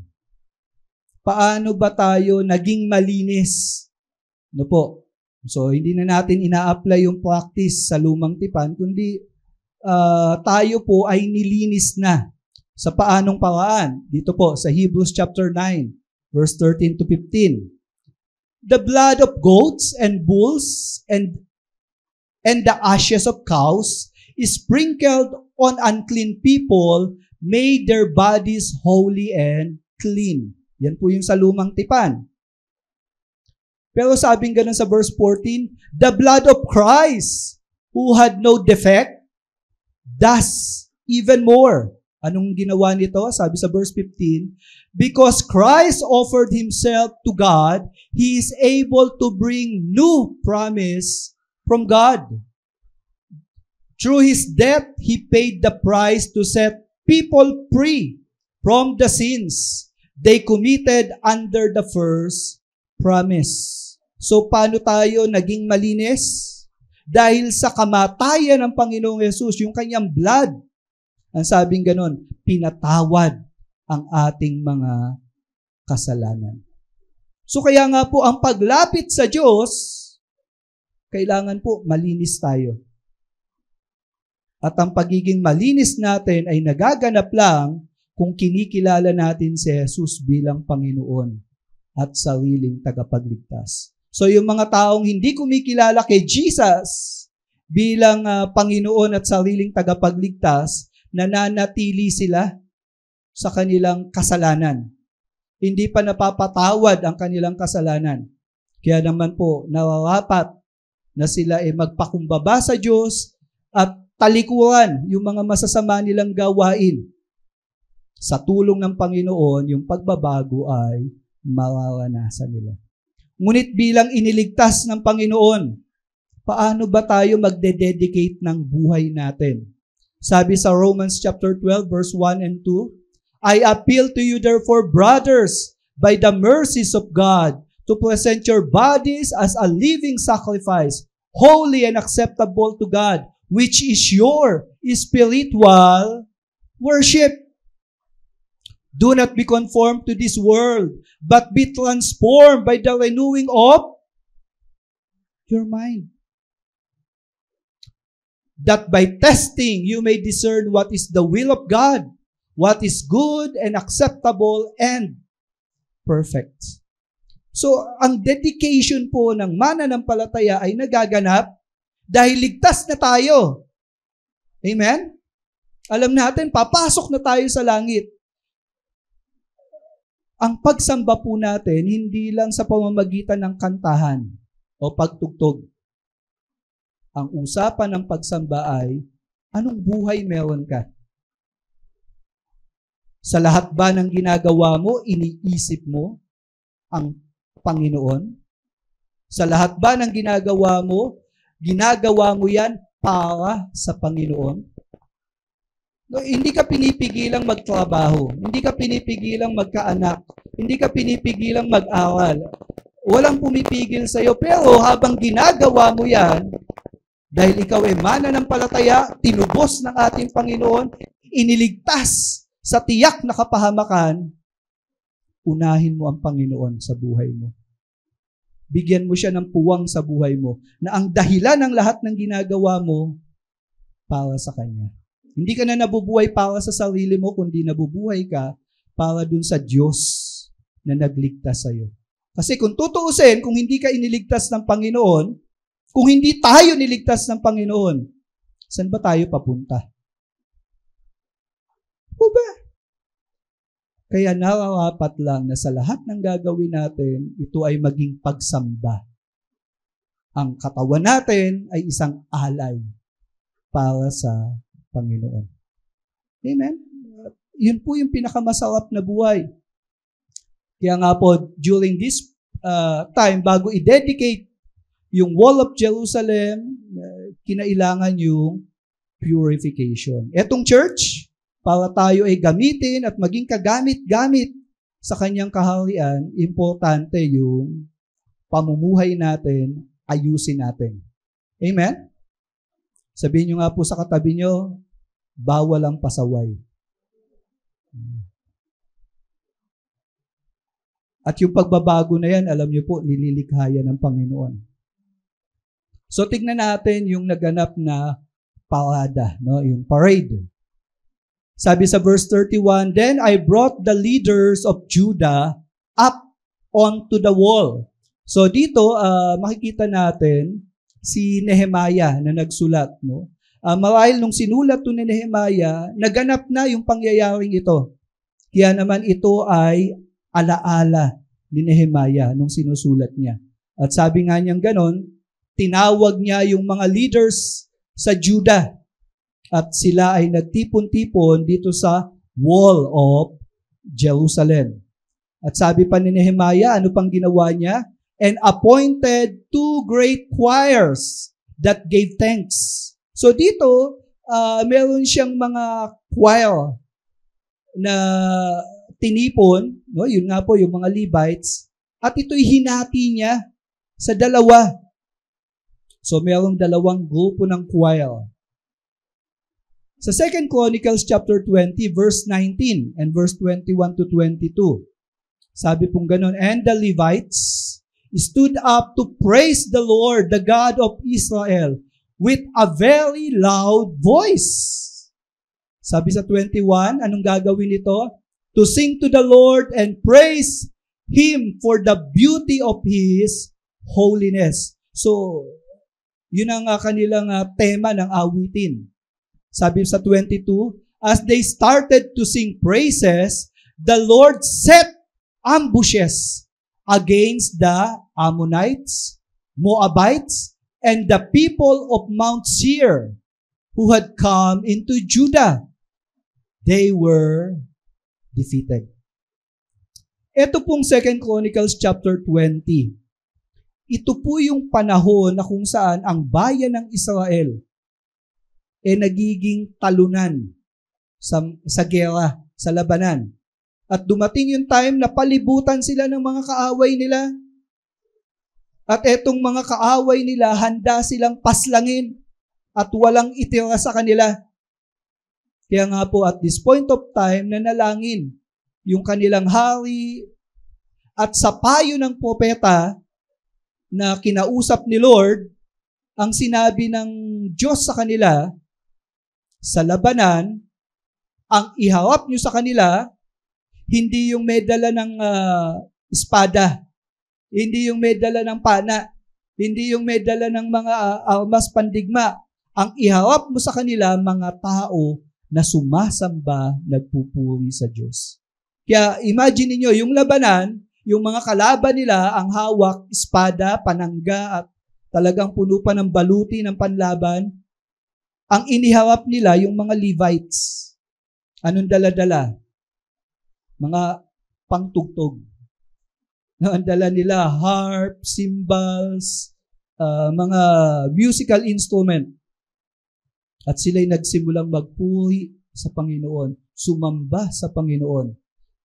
paano ba tayo naging malinis? No po? So, hindi na natin ina-apply yung practice sa lumang tipan, kundi tayo po ay nilinis na. Sa paanong paraan? Dito po, sa Hebrews chapter 9, verse 13 to 15. The blood of goats and bulls and the ashes of cows sprinkled on unclean people, made their bodies holy and clean. Yan po yung sa lumang tipan. Pero sabing ganun sa verse 14, the blood of Christ, who had no defect, does even more. Anong ginawa nito? Sabi sa verse 15, because Christ offered himself to God, he is able to bring new promise from God. Through his death, he paid the price to set people free from the sins they committed under the first promise. So, paano tayo naging malinis? Dahil sa kamatayan ng Panginoong Yesus, yung kanyang blood, ang sabing ganon, pinatawad ang ating mga kasalanan. So, kaya nga po, ang paglapit sa Diyos, kailangan po malinis tayo. At ang pagiging malinis natin ay nagaganap lang kung kinikilala natin si Jesus bilang Panginoon at sariling tagapagligtas. So yung mga taong hindi kumikilala kay Jesus bilang Panginoon at sariling tagapagligtas, nananatili sila sa kanilang kasalanan. Hindi pa napapatawad ang kanilang kasalanan. Kaya naman po, nararapat na sila ay magpakumbaba sa Diyos at talikuran yung mga masasama nilang gawain. Sa tulong ng Panginoon, yung pagbabago ay mararanasan nila. Ngunit bilang iniligtas ng Panginoon, paano ba tayo magde-dedicate ng buhay natin? Sabi sa Romans chapter 12, verse 1 and 2, I appeal to you therefore, brothers, by the mercies of God, to present your bodies as a living sacrifice, holy and acceptable to God, which is your spiritual worship. Do not be conformed to this world, but be transformed by the renewing of your mind. That by testing you may discern what is the will of God, what is good and acceptable and perfect. So, ang dedication po ng mananampalataya ay nagaganap dahil ligtas na tayo. Amen? Alam natin, papasok na tayo sa langit. Ang pagsamba po natin, hindi lang sa pamamagitan ng kantahan o pagtugtog. Ang usapan ng pagsamba ay, anong buhay meron ka? Sa lahat ba ng ginagawa mo, iniisip mo ang Panginoon? Sa lahat ba ng ginagawa mo yan para sa Panginoon? No, hindi ka pinipigilang magtrabaho. Hindi ka pinipigilang magkaanak. Hindi ka pinipigilang mag-aral. Walang pumipigil sa iyo. Pero habang ginagawa mo yan, dahil ikaw ay mananampalataya, tinubos ng ating Panginoon, iniligtas sa tiyak na kapahamakan, unahin mo ang Panginoon sa buhay mo. Bigyan mo siya ng puwang sa buhay mo na ang dahilan ng lahat ng ginagawa mo para sa Kanya. Hindi ka na nabubuhay para sa sarili mo, kundi nabubuhay ka para dun sa Diyos na nagligtas sa iyo. Kasi kung tutuusin, kung hindi ka iniligtas ng Panginoon, kung hindi tayo niligtas ng Panginoon, saan ba tayo papunta? O ba? Kaya nararapat lang na sa lahat ng gagawin natin, ito ay maging pagsamba. Ang katawan natin ay isang alay para sa Panginoon. Amen? Yun po yung pinakamasarap na buhay. Kaya nga po, during this time, bago i-dedicate yung Wall of Jerusalem, kinailangan yung purification. Etong church, para tayo ay gamitin at maging kagamit-gamit sa kanyang kaharian, importante yung pamumuhay natin, ayusin natin. Amen? Sabihin nyo nga po sa katabi nyo, bawal ang pasaway. At yung pagbabago na yan, alam nyo po, nililikha yan ng Panginoon. So, tignan natin yung naganap na parada, no? Yung parade. Sabi sa verse 31, Then I brought the leaders of Judah up onto the wall. So, dito, makikita natin si Nehemiah na nagsulat, no? Marahil nung sinulat to ni Nehemiah, naganap na yung pangyayaring ito. Kaya naman ito ay alaala ni Nehemiah nung sinusulat niya. At sabi nga niyang ganon, tinawag niya yung mga leaders sa Judah at sila ay nagtipon-tipon dito sa Wall of Jerusalem. At sabi pa ni Nehemiah, ano pang ginawa niya? And appointed 2 great choirs that gave thanks. So dito, meron siyang mga choir na tinipon, no? Yun nga po, yung mga Levites, at ito'y hinati niya sa dalawa. So merong dalawang grupo ng choir. Sa 2 Chronicles chapter 20, verse 19 and verse 21 to 22, sabi pong ganon, and the Levites stood up to praise the Lord, the God of Israel, with a very loud voice. Sabi sa 21, anong gagawin nito? To sing to the Lord and praise Him for the beauty of His holiness. So, yun ang kanilang tema ng awitin. Sabi sa 22, as they started to sing praises, the Lord set ambushes against the Ammonites, Moabites, and the people of Mount Seir who had come into Judah. They were defeated. Ito pong 2 Chronicles chapter 20. Ito po yung panahon na kung saan ang bayan ng Israel nagiging talunan sa gera, sa labanan. At dumating yung time na palibutan sila ng mga kaaway nila. At etong mga kaaway nila, handa silang paslangin at walang itira sa kanila. Kaya nga po at this point of time, nanalangin yung kanilang hari at sa payo ng propeta na kinausap ni Lord, ang sinabi ng Diyos sa kanila, sa labanan, ang iharap nyo sa kanila, hindi yung may dala ng espada, hindi yung may dala ng pana, hindi yung may dala ng mga armas pandigma. Ang iharap mo sa kanila, mga tao na sumasamba, nagpupuri sa Diyos. Kaya imagine niyo yung labanan, yung mga kalaban nila, ang hawak, espada, panangga, at talagang puno pa ng baluti ng panlaban. Ang iniharap nila, yung mga Levites. Anong dala-dala? Mga pangtugtog. Ang dala nila, harp, cymbals, mga musical instrument. At sila'y nagsimulang magpuri sa Panginoon, sumamba sa Panginoon.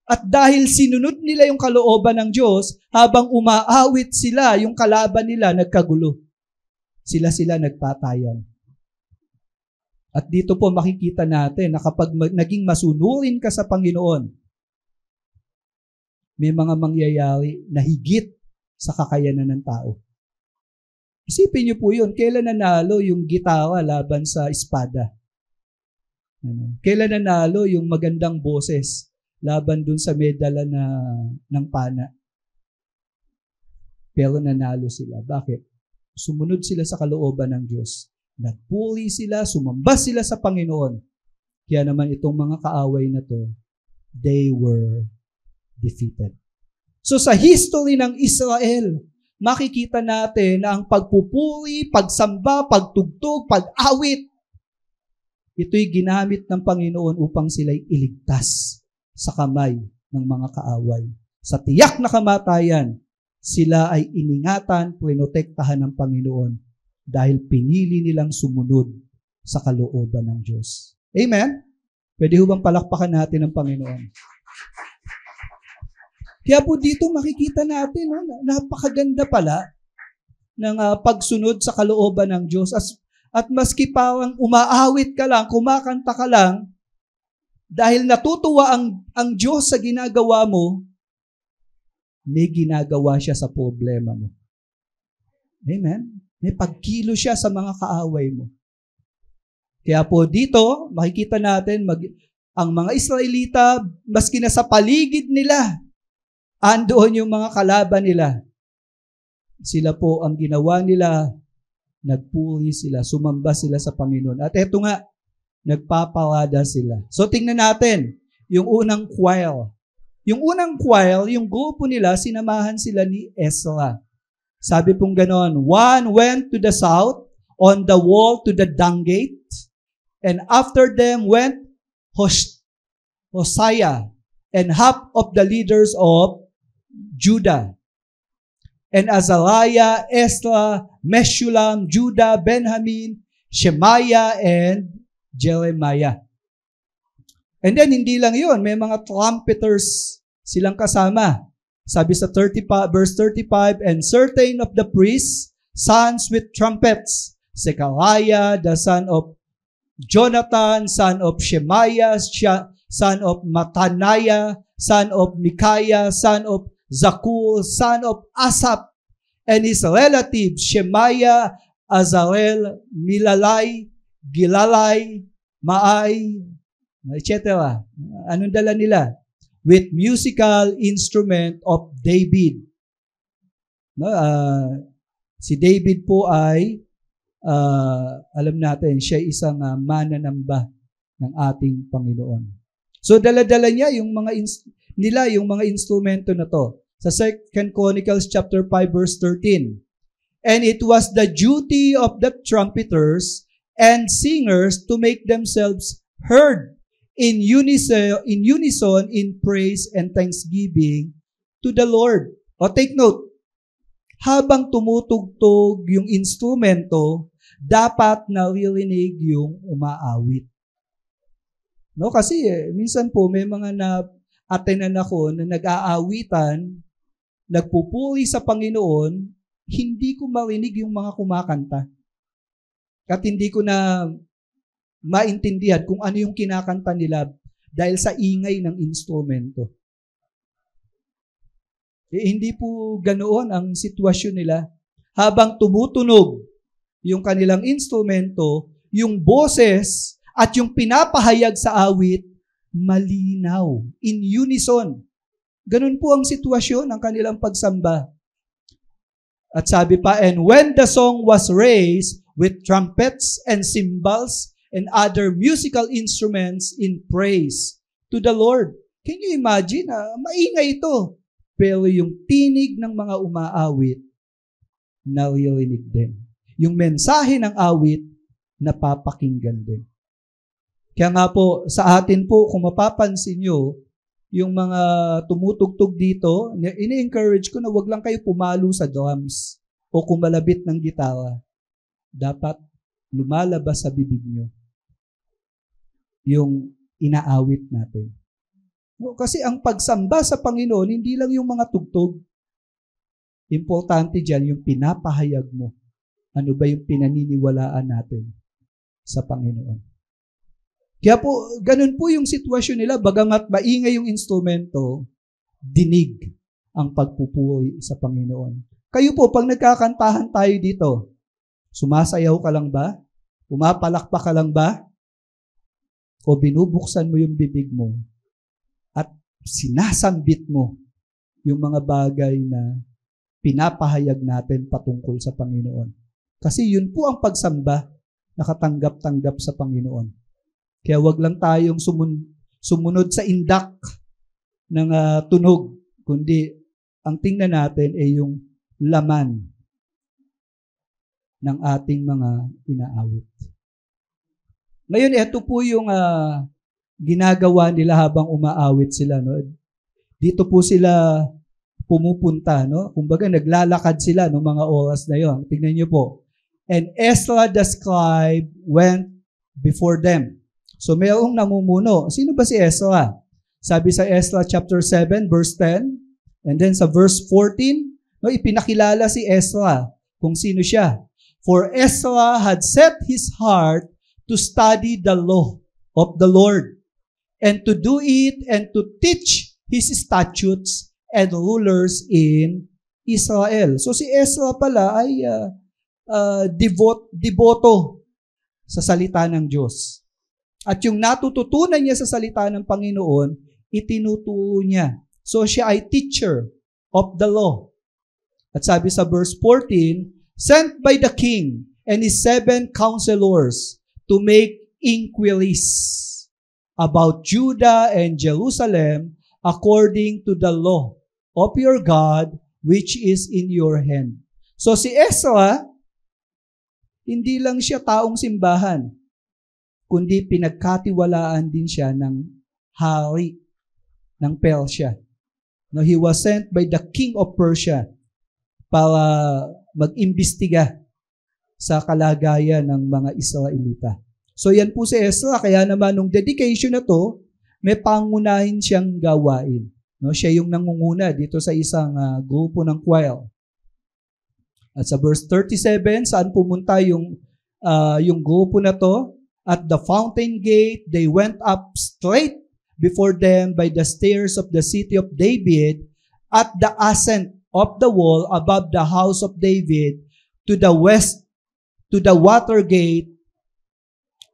At dahil sinunod nila yung kalooban ng Diyos, habang umaawit sila, yung kalaban nila nagkagulo. Sila nagpatayan. At dito po makikita natin na kapag naging masunurin ka sa Panginoon, may mga mangyayari na higit sa kakayanan ng tao. Isipin niyo po yun, kailan nanalo yung gitara laban sa espada? Kailan nanalo yung magandang boses laban dun sa medala ng pana? Pero nanalo sila. Bakit? Sumunod sila sa kalooban ng Diyos. Nagpuri sila, sumamba sila sa Panginoon. Kaya naman itong mga kaaway na to, they were defeated. So sa history ng Israel, makikita natin na ang pagpupuri, pagsamba, pagtugtog, pag-awit, ito'y ginamit ng Panginoon upang sila'y iligtas sa kamay ng mga kaaway. Sa tiyak na kamatayan, sila ay iningatan, pinotektahan ng Panginoon dahil pinili nilang sumunod sa kalooban ng Diyos. Amen? Pwede ho bang palakpakan natin ang Panginoon? Kaya po dito makikita natin, napakaganda pala ng pagsunod sa kalooban ng Diyos. At maski parang umaawit ka lang, kumakanta ka lang, dahil natutuwa ang Diyos sa ginagawa mo, may ginagawa siya sa problema mo. Amen? May pagkilo siya sa mga kaaway mo. Kaya po dito, makikita natin, ang mga Israelita, maski na sa paligid nila, andoon yung mga kalaban nila. Sila po ang ginawa nila, nagpuri sila, sumamba sila sa Panginoon. At eto nga, nagpapalada sila. So tingnan natin, yung unang choir. Yung unang choir, yung grupo nila, sinamahan sila ni Ezra. Sabi pong ganon, one went to the south, on the wall to the dung gate, and after them went Hosea, and half of the leaders of Judah, and Azariah, Ezra, Meshullam, Judah, Benjamin, Shemaiah, and Jeremiah. And then, hindi lang yun, may mga trumpeters silang kasama. Sabi sa verse 35, and certain of the priests, sons with trumpets, Zechariah, the son of Jonathan, son of Shemaiah, son of Mattaniah, son of Micaiah, son of Zakur, son of Asaph, and his relatives, Shemaiah, Azarel, Milalai, Gilalai, Maai, etc. Anong dala nila? With musical instrument of David. No, si David po ay alam natin, siya isang mananamba ng ating Panginoon. So dala-dala niya yung mga instrumento na to. Sa 2 Chronicles chapter 5 verse 13. And it was the duty of the trumpeters and singers to make themselves heard in unison in praise and thanksgiving to the Lord. O take note, habang tumutugtog yung instrumento, dapat naririnig yung umaawit. No, kasi minsan po may mga na-attenan ako na nag-aawitan, nagpupuri sa Panginoon, hindi ko marinig yung mga kumakanta. At hindi ko na maintindihan kung ano yung kinakanta nila dahil sa ingay ng instrumento. Hindi po ganoon ang sitwasyon nila. Habang tumutunog yung kanilang instrumento, yung boses at yung pinapahayag sa awit, malinaw, in unison. Ganun po ang sitwasyon ng kanilang pagsamba. At sabi pa, and when the song was raised with trumpets and cymbals and other musical instruments in praise to the Lord. Can you imagine? Maingay ito. Pero yung tinig ng mga umaawit, naririnig din. Yung mensahe ng awit, napapakinggan din. Kaya nga po, sa atin po, kung mapapansin nyo, yung mga tumutugtog dito, ini-encourage ko na wag lang kayo pumalo sa drums o kumalabit ng gitara. Dapat lumalabas sa bibig nyo yung inaawit natin. Kasi ang pagsamba sa Panginoon, hindi lang yung mga tugtog. Importante dyan yung pinapahayag mo. Ano ba yung pinaniniwalaan natin sa Panginoon? Kaya po, ganun po yung sitwasyon nila. Bagamat maingay yung instrumento, dinig ang pagpupuri sa Panginoon. Kayo po, pag nagkakantahan tayo dito, sumasayaw ka lang ba? Pumapalakpak ka lang ba? O binubuksan mo yung bibig mo at sinasambit mo yung mga bagay na pinapahayag natin patungkol sa Panginoon. Kasi yun po ang pagsamba na katanggap-tanggap sa Panginoon. Kaya wag lang tayong sumunod sa indak ng tunog, kundi ang tingnan natin ay yung laman ng ating mga inaawit. Ngayon, ito po yung ginagawa nila habang umaawit sila. No? Dito po sila pumupunta. No? Kumbaga, naglalakad sila noong mga oras na yon. Tingnan niyo po. And Ezra the scribe went before them. So, mayroong namumuno. Sino ba si Ezra? Sabi sa Ezra chapter 7, verse 10, and then sa verse 14, no, ipinakilala si Ezra kung sino siya. For Ezra had set his heart to study the law of the Lord, and to do it, and to teach his statutes and rulers in Israel. So si Ezra pala ay devoto sa salita ng Diyos. At yung natututunan niya sa salita ng Panginoon, itinuturo niya. So siya ay teacher of the law. At sabi sa verse 14, sent by the king and his 7 counselors to make inquiries about Judah and Jerusalem according to the law of your God which is in your hand. So si Ezra, hindi lang siya taong simbahan, kundi pinagkatiwalaan din siya ng hari ng Persia. No, he was sent by the king of Persia para mag-imbestiga sa kalagayan ng mga Israelita. So yan po si Ezra, kaya naman nung dedication na to, may pangunahin siyang gawain. No, siya yung nangunguna dito sa isang grupo ng choir. At sa verse 37, saan pumunta yung grupo na to? At the fountain gate, they went up straight before them by the stairs of the city of David at the ascent of the wall above the house of David to the west, to the water gate.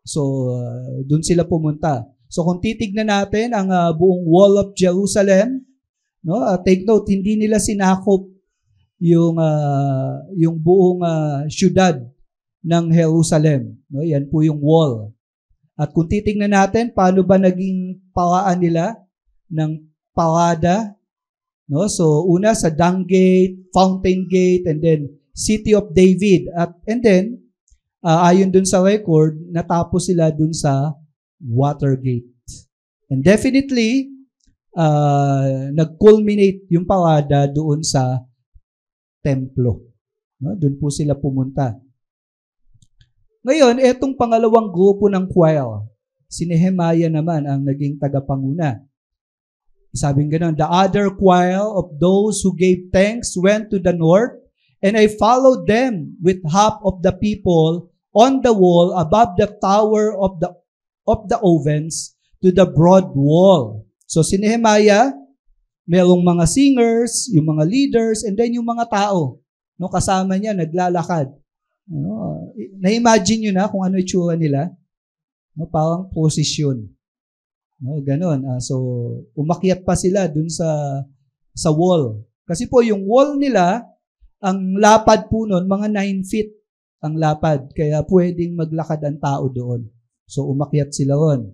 So, dun sila pumunta. So, kung titignan natin ang buong wall of Jerusalem, no, take note, hindi nila sinakop yung buong syudad ng Jerusalem. No, yan po yung wall. At kung titignan natin, paano ba naging paraan nila ng parada? No, so, una sa Dung Gate, Fountain Gate, and then City of David. And then, ayon dun sa record, natapos sila dun sa Watergate. And definitely, nag-culminate yung parada doon sa templo. No? Doon po sila pumunta. Ngayon, etong pangalawang grupo ng choir, si Nehemiah naman ang naging tagapanguna. Sabing gano'n, the other choir of those who gave thanks went to the north, and I followed them with half of the people on the wall above the tower of the ovens to the broad wall. So si Nehemiah, merong mga singers, yung mga leaders, and then yung mga tao. No, kasama niya, naglalakad. No, na-imagine nyo na kung ano itsura nila? No, parang posisyon. No, ganun. So, umakyat pa sila dun sa wall. Kasi po, yung wall nila, ang lapad po nun, mga 9 feet ang lapad. Kaya pwedeng maglakad ang tao doon. So, umakyat sila ron.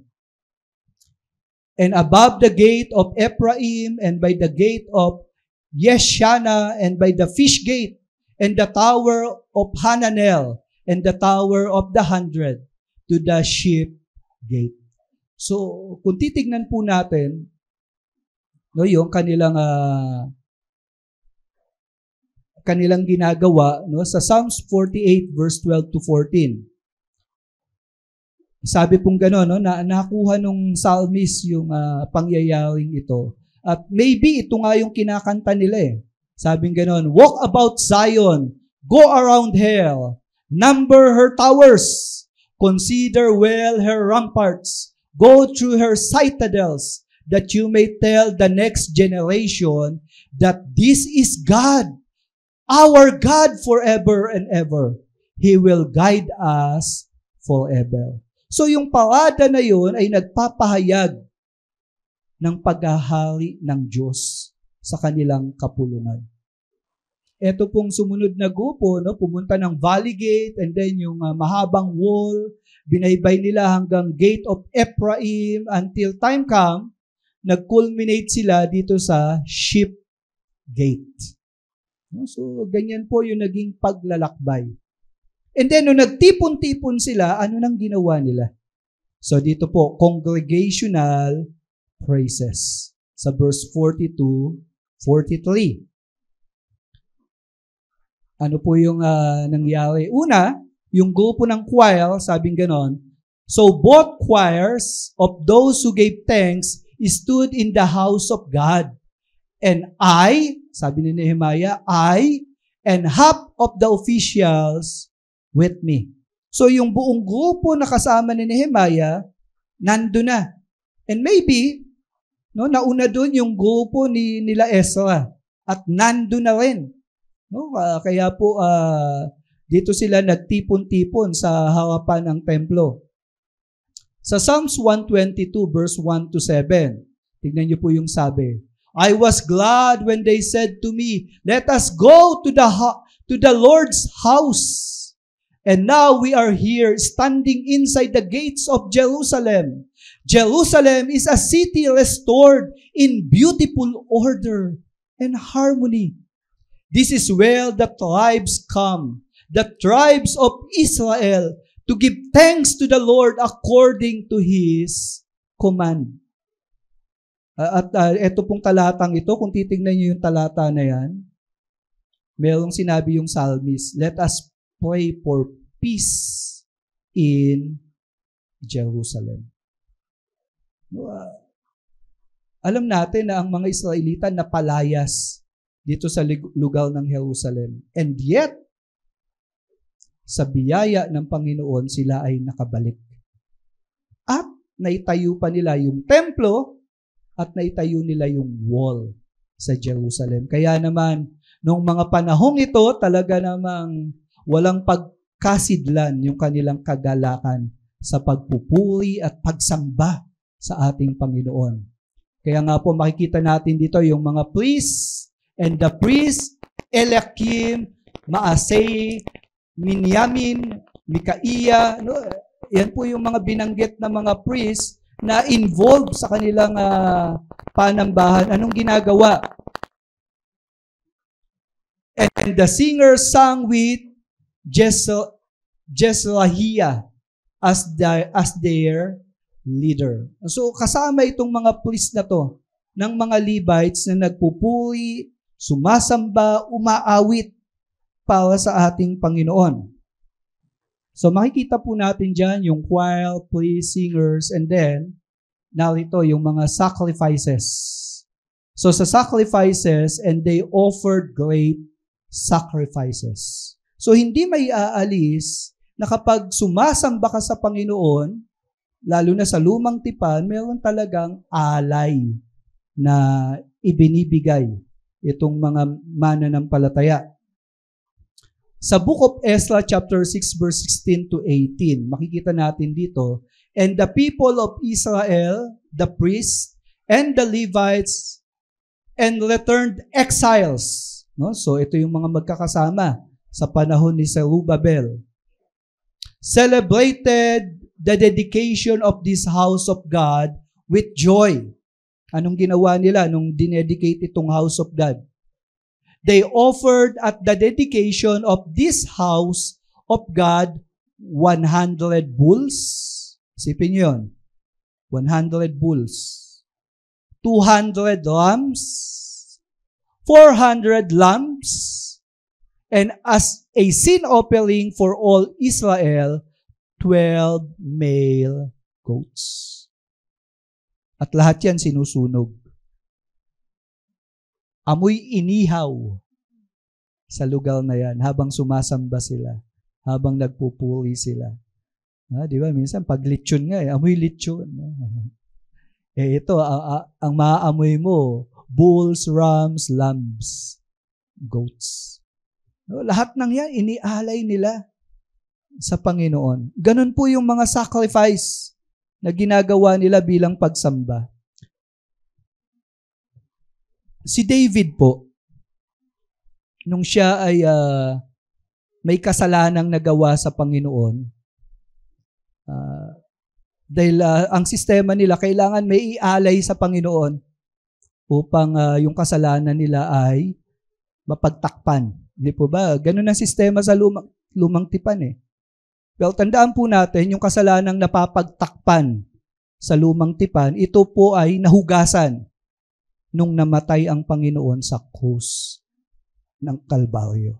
And above the gate of Ephraim, and by the gate of Yeshana, and by the fish gate, and the tower of Hananel, and the tower of the 100, to the sheep gate. So, kung titignan po natin, no, yung kanilang ginagawa, no, sa Psalms 48 verse 12 to 14. Sabi pong gano'n, no, na nakuha nung psalmist yung pangyayaring ito. At maybe ito nga yung kinakanta nila eh. Sabing gano'n, walk about Zion, go around her, number her towers, consider well her ramparts, go through her citadels, that you may tell the next generation that this is God, our God forever and ever. He will guide us forever. So yung parada na yun ay nagpapahayag ng paghahari ng Diyos sa kanilang kapulungan. Ito pong sumunod na grupo, no, pumunta ng Valley Gate and then yung mahabang wall, binaybay nila hanggang Gate of Ephraim until time come, nag-culminate sila dito sa Sheep Gate. No, so, ganyan po yung naging paglalakbay. And then, nung nagtipon-tipon sila, ano nang ginawa nila? So, dito po, congregational praises. Sa verse 42, 43. Ano po yung nangyari? Una, yung grupo ng choir, sabing ganon, so both choirs of those who gave thanks stood in the house of God. And I, sabi ni Nehemiah, I and half of the officials with me. So yung buong grupo na kasama ni Nehemiah, nando na. And maybe, no, nauna doon yung grupo nila Ezra at nando na rin. No, kaya po dito sila nagtipon-tipon sa harapan ng templo. Sa Psalms 122 verse 1 to 7, tignan niyo po yung sabi. I was glad when they said to me, let us go to the Lord's house. And now we are here standing inside the gates of Jerusalem. Jerusalem is a city restored in beautiful order and harmony. This is where the tribes come, the tribes of Israel, to give thanks to the Lord according to His command. At ito pong talatang ito, kung titignan niyo yung talata na yan, merong sinabi yung psalmist, let us pray for peace in Jerusalem. Alam natin na ang mga Israelita napalayas dito sa lugar ng Jerusalem. And yet, sa biyaya ng Panginoon, sila ay nakabalik. At naitayo pa nila yung templo at naitayo nila yung wall sa Jerusalem. Kaya naman, noong mga panahong ito, talaga namang walang pagkasidlan yung kanilang kagalakan sa pagpupuri at pagsamba sa ating Panginoon. Kaya nga po makikita natin dito yung mga priests and the priest, Eliakim, Maasei, Minyamin, Mikaiah, no? Yan po yung mga binanggit na mga priests na involved sa kanilang panambahan. Anong ginagawa? And the singers sang with Jezrahiah as their leader. So kasama itong mga priests na to ng mga Levites na nagpupuri, sumasamba, umaawit para sa ating Panginoon. So makikita po natin dyan yung choir, priests, singers, and then narito yung mga sacrifices. So sa sacrifices, and they offered great sacrifices. So hindi may aalis na kapag sumasamba ka sa Panginoon, lalo na sa lumang tipan, meron talagang alay na ibinibigay itong mga mananampalataya. Sa Book of Ezra chapter 6 verse 16 to 18, makikita natin dito, and the people of Israel, the priests, and the Levites, and returned exiles. No? So ito yung mga magkakasama sa panahon ni Zerubbabel. Celebrated the dedication of this house of God with joy. Anong ginawa nila nung dinedicate itong house of God? They offered at the dedication of this house of God 100 bulls. Isipin nyo yun. 100 bulls. 200 rams. 400 lambs. And as a sin offering for all Israel, 12 male goats. At lahat yan sinusunog. Amoy inihaw sa lugar na yan habang sumasamba sila, habang nagpupuri sila. Di ba? Minsan pag lechon nga, amoy lechon. Ito, ang maaamoy mo, bulls, rams, lambs, goats. Lahat ng yan, inialay nila sa Panginoon. Ganun po yung mga sacrifice na ginagawa nila bilang pagsamba. Si David po, nung siya ay may kasalanang nagawa sa Panginoon, dahil ang sistema nila, kailangan may ialay sa Panginoon upang yung kasalanan nila ay mapagtakpan. Hindi po ba? Ganun ang sistema sa lumang tipan eh. Pero tandaan po natin, yung kasalanang napapagtakpan sa lumang tipan, ito po ay nahugasan nung namatay ang Panginoon sa krus ng Kalbaryo.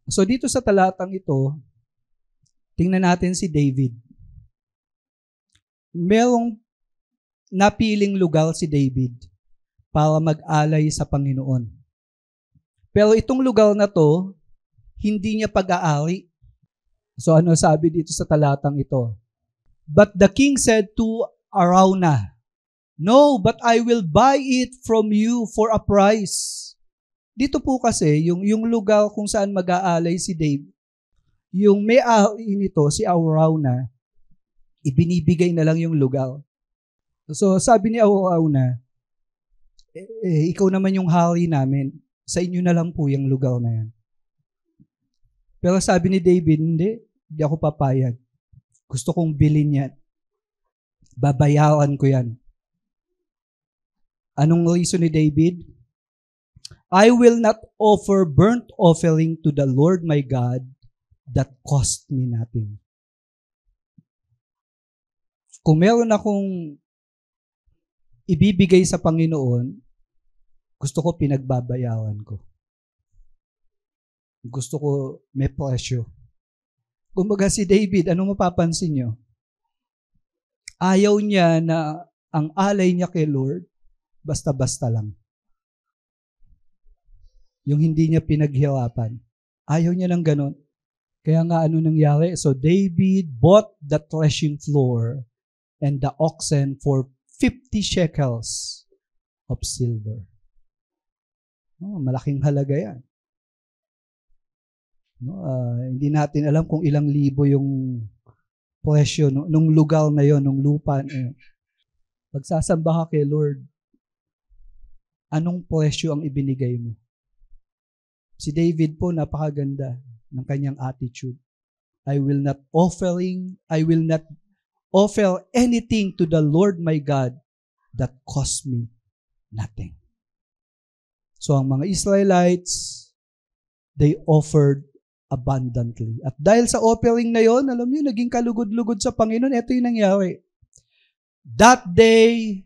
So dito sa talatang ito, tingnan natin si David. Merong napiling lugar si David para mag-alay sa Panginoon. Pero itong lugar na to, hindi niya pag-aari. So ano sabi dito sa talatang ito? But the king said to Araunah, "No, but I will buy it from you for a price." Dito po kasi, yung lugar kung saan mag-aalay si David, yung may-ari nito, si Araunah, ibinibigay na lang yung lugar. So sabi ni Araunah, ikaw naman yung hari namin, sa inyo na lang po yung lugar na yan. Pero sabi ni David, hindi ako papayag. Gusto kong bilhin yan. Babayaran ko yan. Anong reason ni David? I will not offer burnt offering to the Lord my God that cost me nothing. Kung meron akong ibibigay sa Panginoon, gusto ko pinagbabayaran ko. Gusto ko may presyo. Kumbaga si David, anong mapapansin nyo? Ayaw niya na ang alay niya kay Lord, basta-basta lang. Yung hindi niya pinaghirapan. Ayaw niya ng ganon. Kaya nga ano nangyari? So David bought the threshing floor and the oxen for 50 shekels of silver. Malaking halaga yan. Hindi natin alam kung ilang libo yung presyo nung lugar na yon, nung lupa na yun. Pagsasamba ka kay Lord, anong presyo ang ibinigay mo? Si David po, napakaganda ng kanyang attitude. I will not offer anything to the Lord my God that cost me nothing. So ang mga Israelites, they offered abundantly. At dahil sa offering na yon, alam niyo, naging kalugod-lugod sa Panginoon. Ito yung nangyari. That day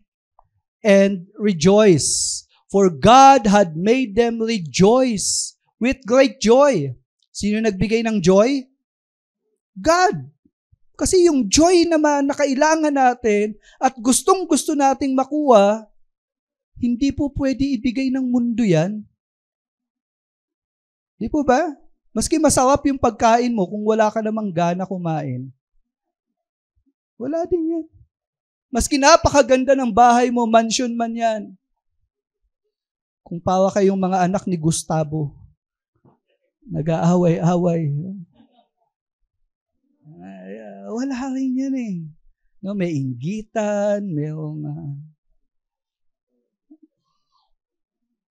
and rejoice, for God had made them rejoice with great joy. Sino nagbigay ng joy? God. Kasi yung joy naman na kailangan natin at gustong-gusto nating makuha, hindi po pwede ibigay ng mundo yan. Di po ba? Maski masarap yung pagkain mo, kung wala ka namang gana kumain, wala din yan. Maski napakaganda ng bahay mo, mansion man yan. Kung para kayong mga anak ni Gustavo, nag-aaway-away. Wala rin yan eh. No, may inggitan, mayroong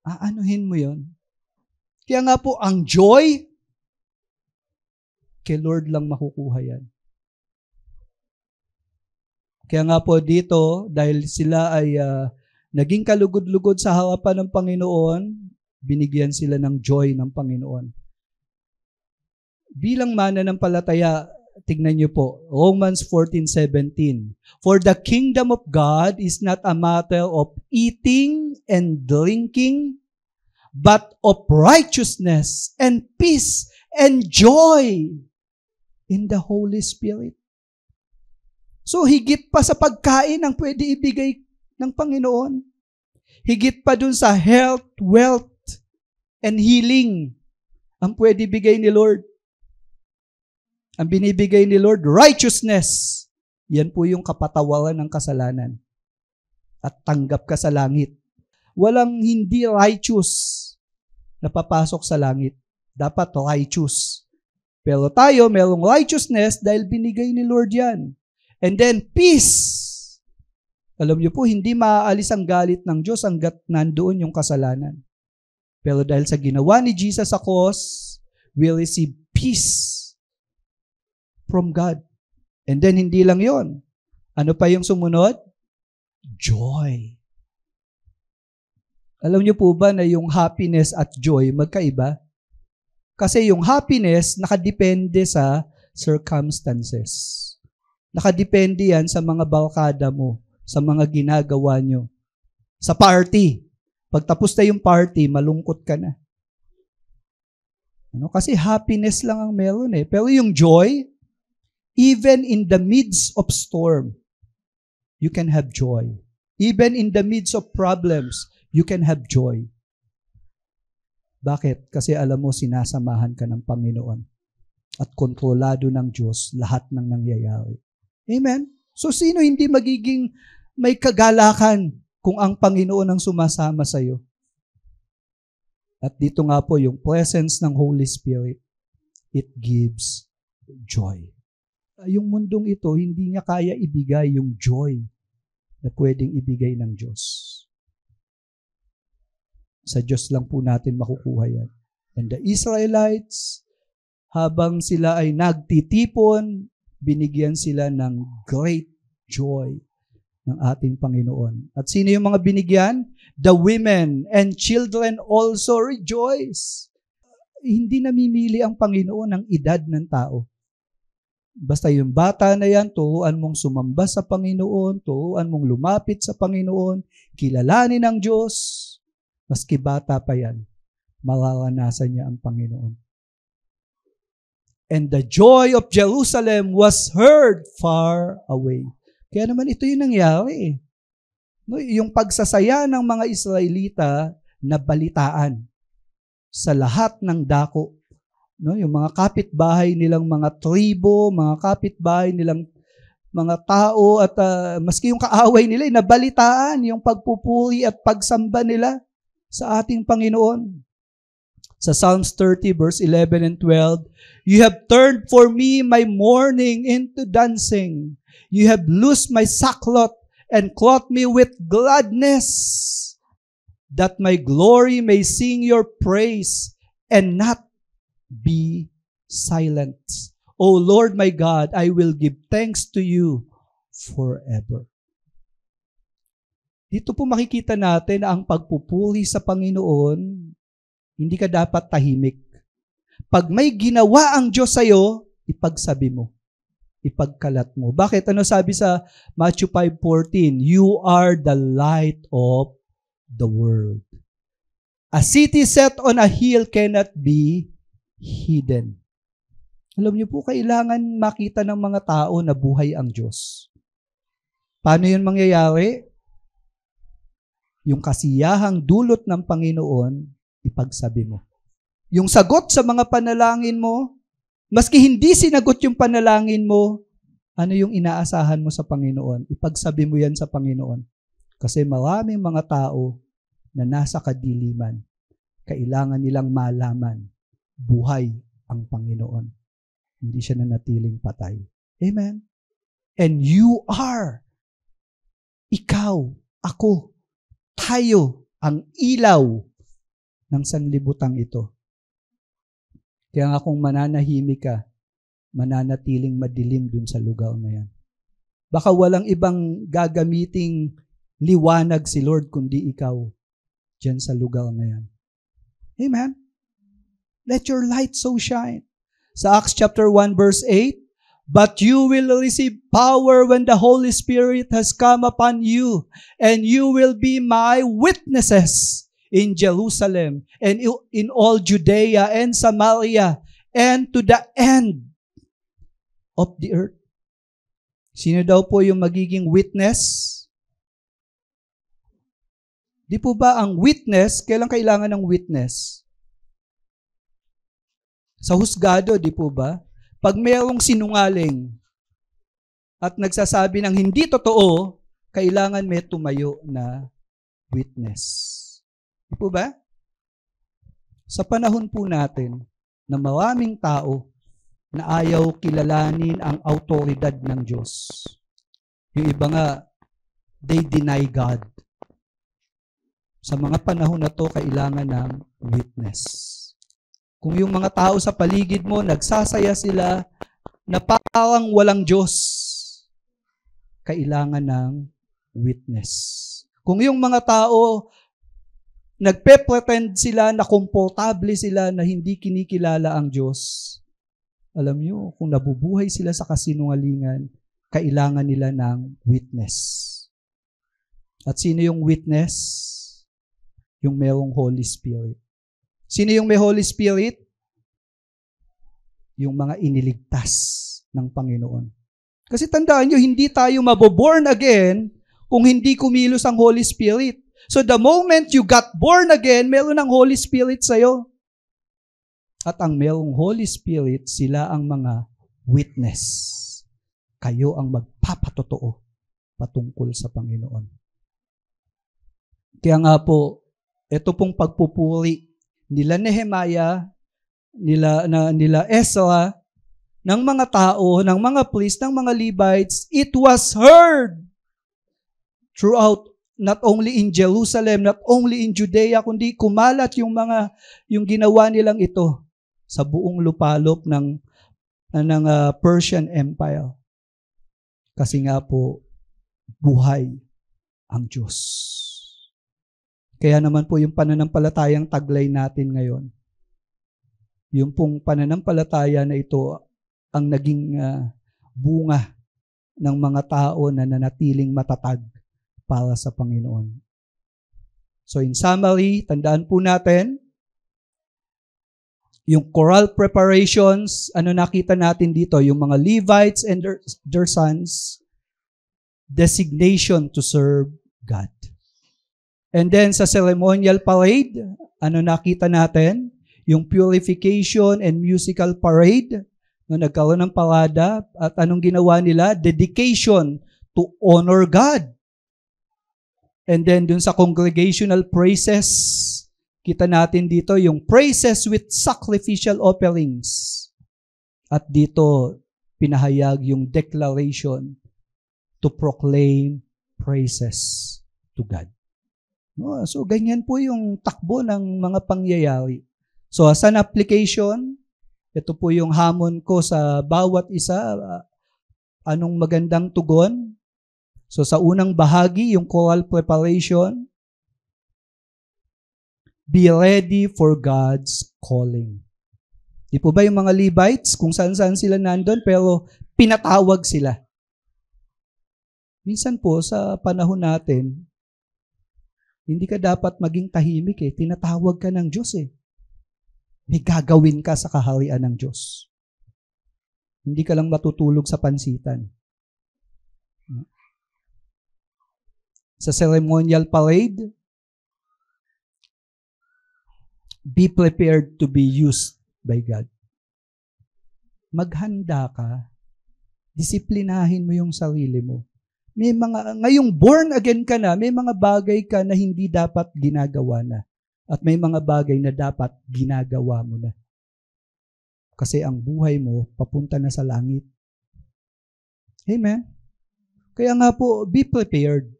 aanuhin mo yon. Kaya nga po, ang joy, kay Lord lang makukuha yan. Kaya nga po dito, dahil sila ay naging kalugod-lugod sa harapan ng Panginoon, binigyan sila ng joy ng Panginoon. Bilang mananampalataya, tignan niyo po, Romans 14:17. For the kingdom of God is not a matter of eating and drinking, but of righteousness and peace and joy in the Holy Spirit. So, higit pa sa pagkain ang pwede ibigay ng Panginoon. Higit pa dun sa health, wealth, and healing ang pwede ibigay ni Lord. Ang binibigay ni Lord, righteousness. Yan po yung kapatawaran ng kasalanan. At tanggap ka sa langit. Walang hindi righteous na papasok sa langit. Dapat righteous. Pero tayo, merong righteousness dahil binigay ni Lord yan. And then, peace. Alam niyo po, hindi maaalis ang galit ng Diyos hanggat nandoon yung kasalanan. Pero dahil sa ginawa ni Jesus sa cross, we receive peace from God. And then, hindi lang yon. Ano pa yung sumunod? Joy. Alam niyo po ba na yung happiness at joy magkaiba? Kasi yung happiness nakadepende sa circumstances. Nakadepende yan sa mga barkada mo, sa mga ginagawa nyo. Sa party. Pag tapos na yung party, malungkot ka na. Kasi happiness lang ang meron eh. Pero yung joy, even in the midst of storm, you can have joy. Even in the midst of problems, you can have joy. Bakit? Kasi alam mo, sinasamahan ka ng Panginoon. At kontrolado ng Diyos lahat ng nangyayari. Amen? So, sino hindi magiging may kagalakan kung ang Panginoon ang sumasama sa iyo? At dito nga po, yung presence ng Holy Spirit, it gives joy. Yung mundong ito, hindi niya kaya ibigay yung joy na pwedeng ibigay ng Diyos. Sa Diyos lang po natin makukuha yan. And the Israelites habang sila ay nagtitipon, binigyan sila ng great joy ng ating Panginoon. At sino yung mga binigyan? The women and children also rejoice. Hindi namimili ang Panginoon ng edad ng tao. Basta yung bata na yan, turuan mong sumamba sa Panginoon, turuan mong lumapit sa Panginoon, kilalanin ang Diyos, maski bata pa yan, mararanasan niya ang Panginoon. And the joy of Jerusalem was heard far away. Kaya naman ito yung nangyari. No, yung pagsasaya ng mga Israelita na balitaan sa lahat ng dako. No, yung mga kapitbahay nilang mga tribo, mga kapitbahay nilang mga tao at maski yung kaaway nila, nabalitaan yung pagpupuri at pagsamba nila sa ating Panginoon. Sa Psalms 30 verse 11 and 12, "You have turned for me my mourning into dancing. You have loosed my sackcloth and clothed me with gladness, that my glory may sing your praise and not be silent. O Lord my God, I will give thanks to you forever." Dito po makikita natin na ang pagpupuri sa Panginoon, hindi ka dapat tahimik. Pag may ginawa ang Diyos sa'yo, ipagsabi mo. Ipagkalat mo. Bakit? Ano sabi sa Matthew 5:14? You are the light of the world. A city set on a hill cannot be hidden. Alam niyo po, kailangan makita ng mga tao na buhay ang Diyos. Paano yun mangyayari? Yung kasiyahang dulot ng Panginoon, ipagsabi mo. Yung sagot sa mga panalangin mo, maski hindi sinagot yung panalangin mo, ano yung inaasahan mo sa Panginoon? Ipagsabi mo yan sa Panginoon. Kasi maraming mga tao na nasa kadiliman, kailangan nilang malaman, buhay ang Panginoon. Hindi siya nanatiling patay. Amen? And you are, ikaw, ako, tayo, ang ilaw ng sanlibutan ito. Kaya nga kung mananahimik ka, mananatiling madilim dun sa lugar na yan. Baka walang ibang gagamiting liwanag si Lord kundi ikaw dyan sa lugar na yan. Amen? Let your light so shine. Sa Acts chapter 1 verse 8, "But you will receive power when the Holy Spirit has come upon you, and you will be my witnesses in Jerusalem and in all Judea and Samaria and to the end of the earth." Sino daw po yung magiging witness? Di po ba ang witness, kailan kailangan ng witness? Sa husgado, di po ba? Pag mayroong sinungaling at nagsasabi ng hindi totoo, kailangan may tumayo na witness. Di po ba? Sa panahon po natin na maraming tao na ayaw kilalanin ang autoridad ng Diyos. Yung iba nga, they deny God. Sa mga panahon na to, kailangan ng witness. Kung yung mga tao sa paligid mo, nagsasaya sila na parang walang Diyos, kailangan ng witness. Kung yung mga tao, nagpe-pretend sila na komportable sila na hindi kinikilala ang Diyos, alam nyo, kung nabubuhay sila sa kasinungalingan, kailangan nila ng witness. At sino yung witness? Yung merong Holy Spirit. Sino yung may Holy Spirit? Yung mga iniligtas ng Panginoon. Kasi tandaan nyo, hindi tayo maboborn again kung hindi kumilos ang Holy Spirit. So the moment you got born again, meron ng Holy Spirit sa'yo. At ang merong Holy Spirit, sila ang mga witness. Kayo ang magpapatotoo patungkol sa Panginoon. Kaya nga po, ito pong pagpupuri nila Nehemiah, nila Ezra, ng mga tao, ng mga priests, ng mga Levites, it was heard throughout, not only in Jerusalem, not only in Judea, kundi kumalat yung ginawa nilang ito sa buong lupalop ng Persian Empire. Kasi nga po, buhay ang Diyos. Kaya naman po yung pananampalatayang taglay natin ngayon, yung pong pananampalataya na ito ang naging bunga ng mga tao na nanatiling matatag para sa Panginoon. So in summary, tandaan po natin, yung choral preparations, ano nakita natin dito, yung mga Levites and their sons, designation to serve God. And then sa ceremonial parade, ano nakita natin? Yung purification and musical parade, no, nagkaroon ng parada, at anong ginawa nila? Dedication to honor God. And then dun sa congregational praises, kita natin dito yung praises with sacrificial offerings. At dito, pinahayag yung declaration to proclaim praises to God. No, so ganyan po yung takbo ng mga pangyayari. So as an application, ito po yung hamon ko sa bawat isa, anong magandang tugon. So sa unang bahagi, yung choral preparation, be ready for God's calling. Di po ba yung mga Levites, kung saan-saan sila nandun, pero pinatawag sila. Minsan po sa panahon natin, hindi ka dapat maging tahimik eh. Tinatawag ka ng Diyos eh. May gagawin ka sa kaharian ng Diyos. Hindi ka lang matutulog sa pansitan. Sa ceremonial parade, be prepared to be used by God. Maghanda ka, disiplinahin mo yung sarili mo. Ngayong born again ka na, may mga bagay ka na hindi dapat ginagawa na. At may mga bagay na dapat ginagawa mo na. Kasi ang buhay mo, papunta na sa langit. Amen? Kaya nga po, be prepared.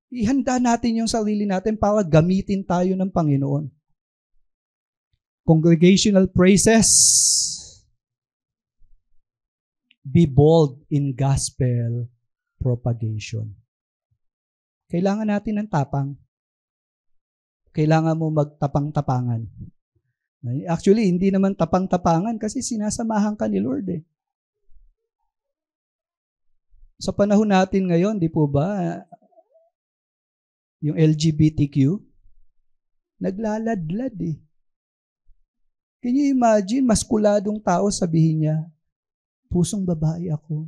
Ihanda natin yung sarili natin para gamitin tayo ng Panginoon. Congregational praises. Be bold in gospel propagation. Kailangan natin ng tapang. Kailangan mo magtapang-tapangan. Actually, hindi naman tapang-tapangan kasi sinasamahan ka ni Lord eh. Sa panahon natin ngayon, di po ba, yung LGBTQ, naglaladlad eh. Can you imagine, maskuladong tao sabihin niya, pusong babae ako.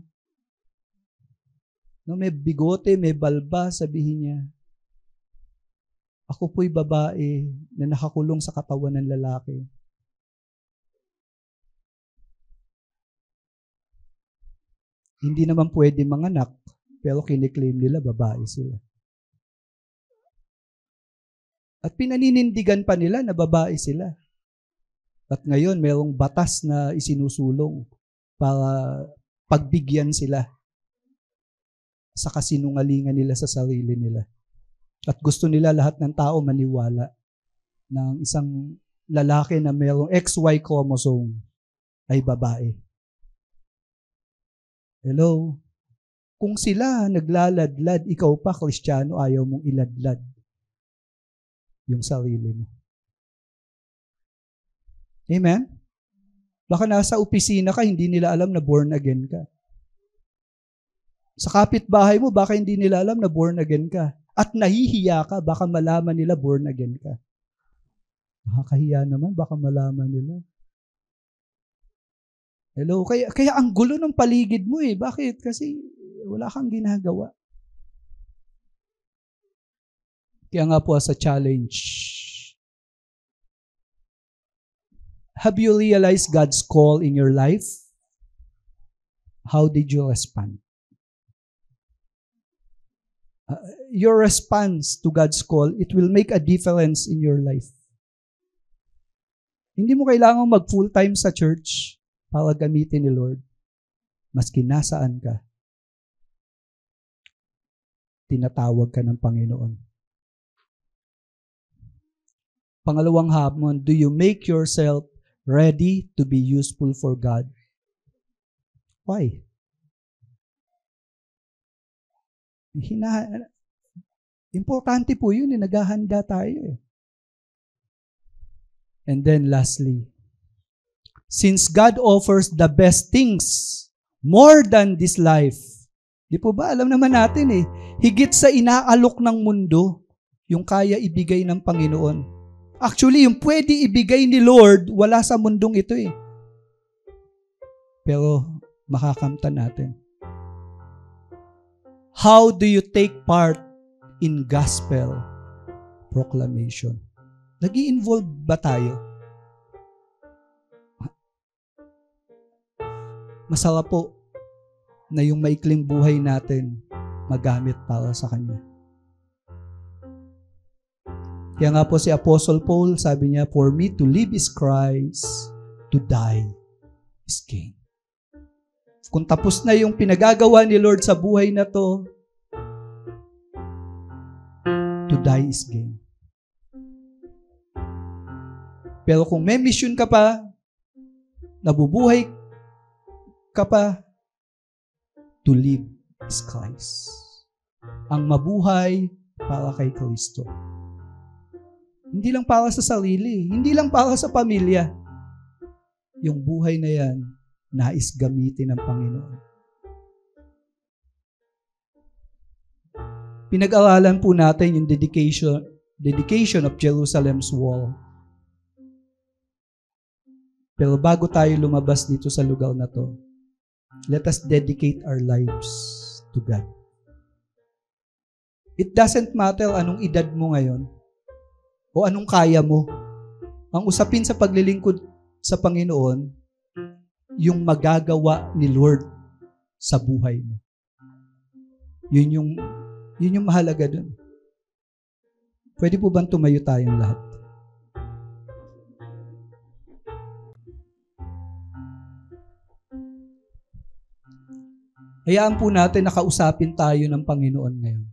No, may bigote, may balba, sabihin niya, ako po'y babae na nakakulong sa katawan ng lalaki. Hindi naman pwede manganak, pero kiniklaim nila babae sila. At pinaninindigan pa nila na babae sila. At ngayon, mayroong batas na isinusulong para pagbigyan sila sa kasinungalingan nila sa sarili nila. At gusto nila lahat ng tao maniwala ng isang lalaki na mayroong XY chromosome ay babae. Hello? Kung sila naglaladlad, ikaw pa, Kristiyano, ayaw mong iladlad yung sarili mo. Amen? Baka nasa opisina ka, hindi nila alam na born again ka. Sa kapitbahay mo, baka hindi nila alam na born again ka. At nahihiya ka, baka malaman nila born again ka. Nakakahiya naman, baka malaman nila. Hello? Kaya ang gulo ng paligid mo eh. Bakit? Kasi wala kang ginagawa. Kaya nga po sa challenge, have you realized God's call in your life? How did you respond? Your response to God's call, it will make a difference in your life. Hindi mo kailangang mag-full-time sa church para gamitin ni Lord. Maski nasaan ka, tinatawag ka ng Panginoon. Pangalawang hamon, do you make yourself ready to be useful for God. Why? Importante po yun, naghahanda tayo. And then lastly, since God offers the best things more than this life, di po ba, alam naman natin higit sa inaalok ng mundo, yung kaya ibigay ng Panginoon. Actually, yung pwede ibigay ni Lord, wala sa mundong ito Pero, makakamtan natin. How do you take part in gospel proclamation? Nag-i-involve ba tayo? Masarap po na yung maikling buhay natin magamit para sa Kanya. Kaya nga po si Apostle Paul, sabi niya, for me to live is Christ, to die is gain. Kung tapos na yung pinagagawa ni Lord sa buhay na to die is gain. Pero kung may mission ka pa, nabubuhay ka pa, to live is Christ. Ang mabuhay para kay Kristo. Hindi lang para sa sarili, hindi lang para sa pamilya. Yung buhay na yan, nais gamitin ng Panginoon. Pinag-aralan po natin yung dedication of Jerusalem's wall. Pero bago tayo lumabas dito sa lugar na to, let us dedicate our lives to God. It doesn't matter anong edad mo ngayon o anong kaya mo. Ang usapin sa paglilingkod sa Panginoon, yung magagawa ni Lord sa buhay mo. Yun yung mahalaga dun. Pwede po bang tumayo tayong lahat? Hayaan po natin nakausapin tayo ng Panginoon ngayon.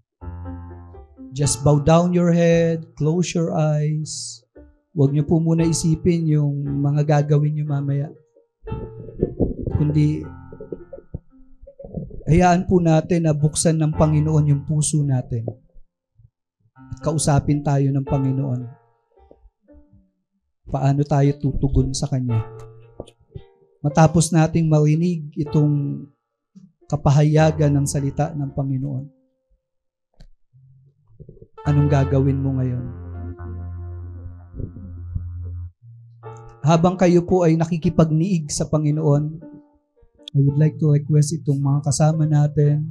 Just bow down your head, close your eyes. Huwag niyo po muna isipin yung mga gagawin niyo mamaya. Kundi, hayaan po natin na buksan ng Panginoon yung puso natin. At kausapin tayo ng Panginoon. Paano tayo tutugon sa Kanya. Matapos nating marinig itong kapahayagan ng salita ng Panginoon. Anong gagawin mo ngayon? Habang kayo po ay nakikipagniig sa Panginoon, I would like to request itong mga kasama natin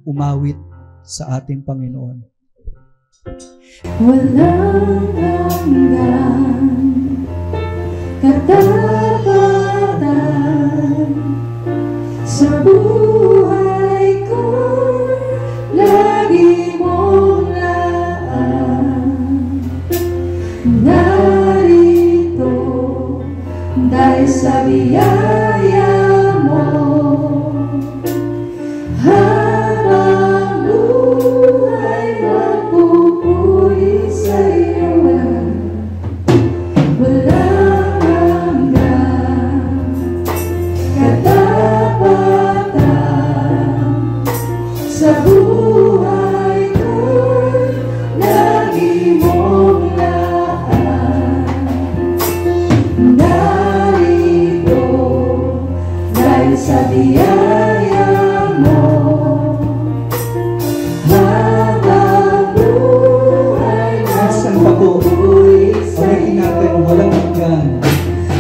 umawit sa ating Panginoon. Walang hanggan, katapatan sa buhay ko, lagi mong laan. Narito dahil sa biyaya mo, habang buhay magpupuri sa iyo. Walang hanggan, katapatan sa buhay ko'y lagi mong laan. Narito dahil sa biyaya mo, habang buhay magpupuri sa iyo. Walang hanggan.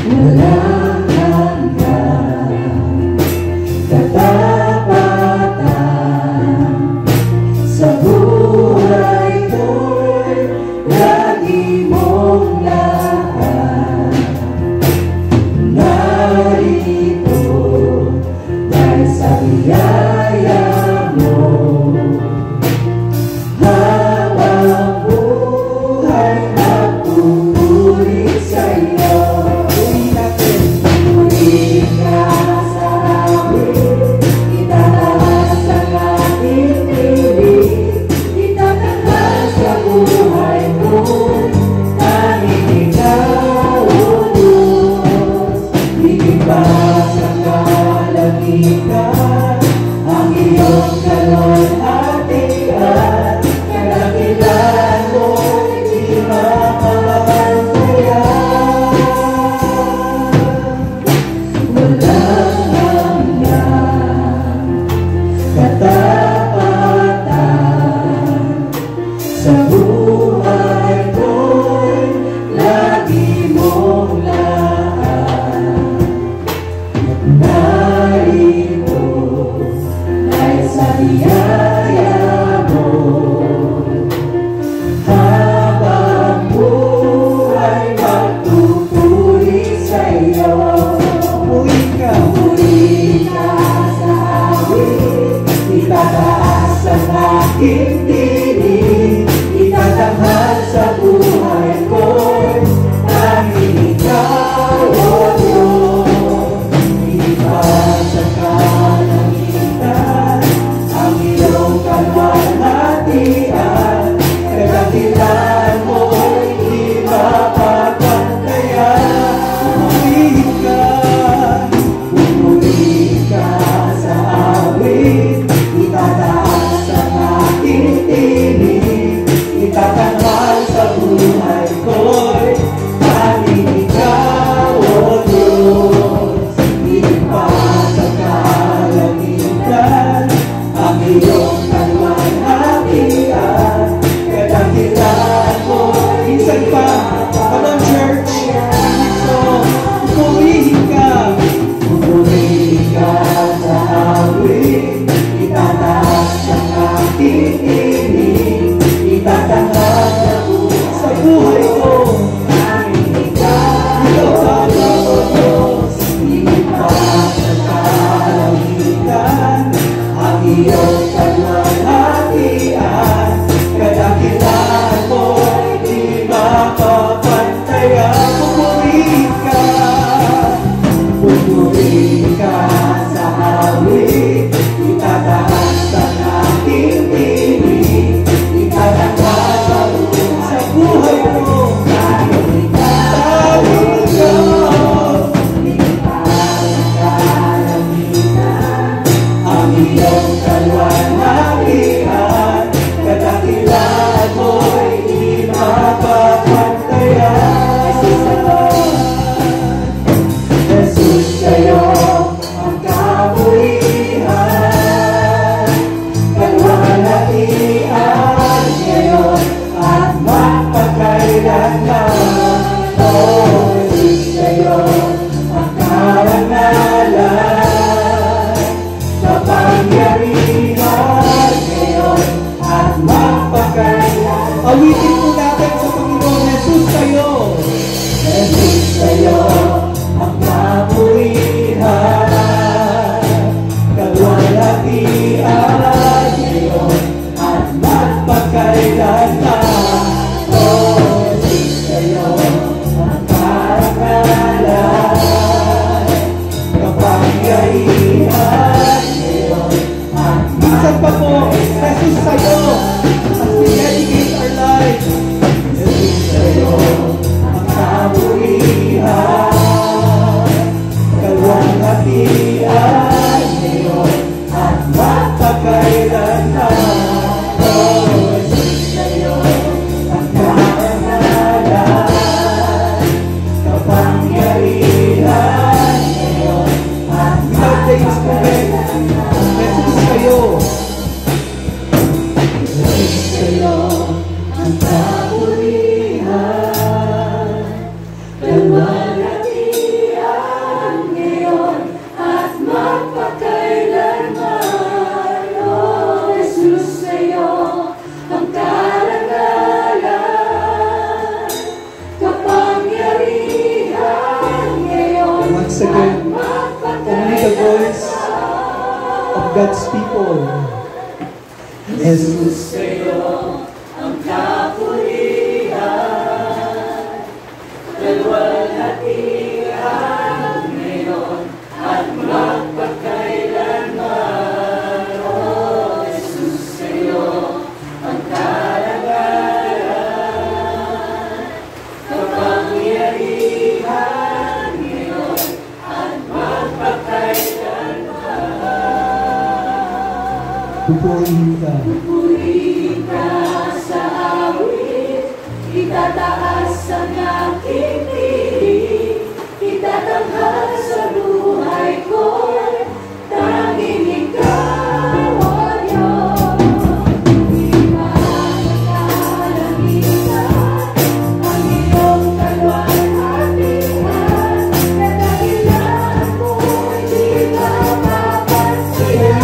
Walang hanggan, katapatan sa buhay ko'y lagi mong laan. Narito dahil sa biyaya mo, habang buhay magpupuri sa iyo. again, only the voice of God's people. Jesus, sa'yo ang kapurihan, dalwalhatian ngayon at magpakailanman. Oh, Jesus, sa'yo ang kalagayan, kapangyarihan ngayon at magpakailanman. Pupurihin ka sa awit, itataas ang aking tinig, itatanghal sa buhay ko, tanging ikaw, O Diyos. Ipanakalangitan ang iyong kalwalhatian, kadahilan mo'y di mapapansin.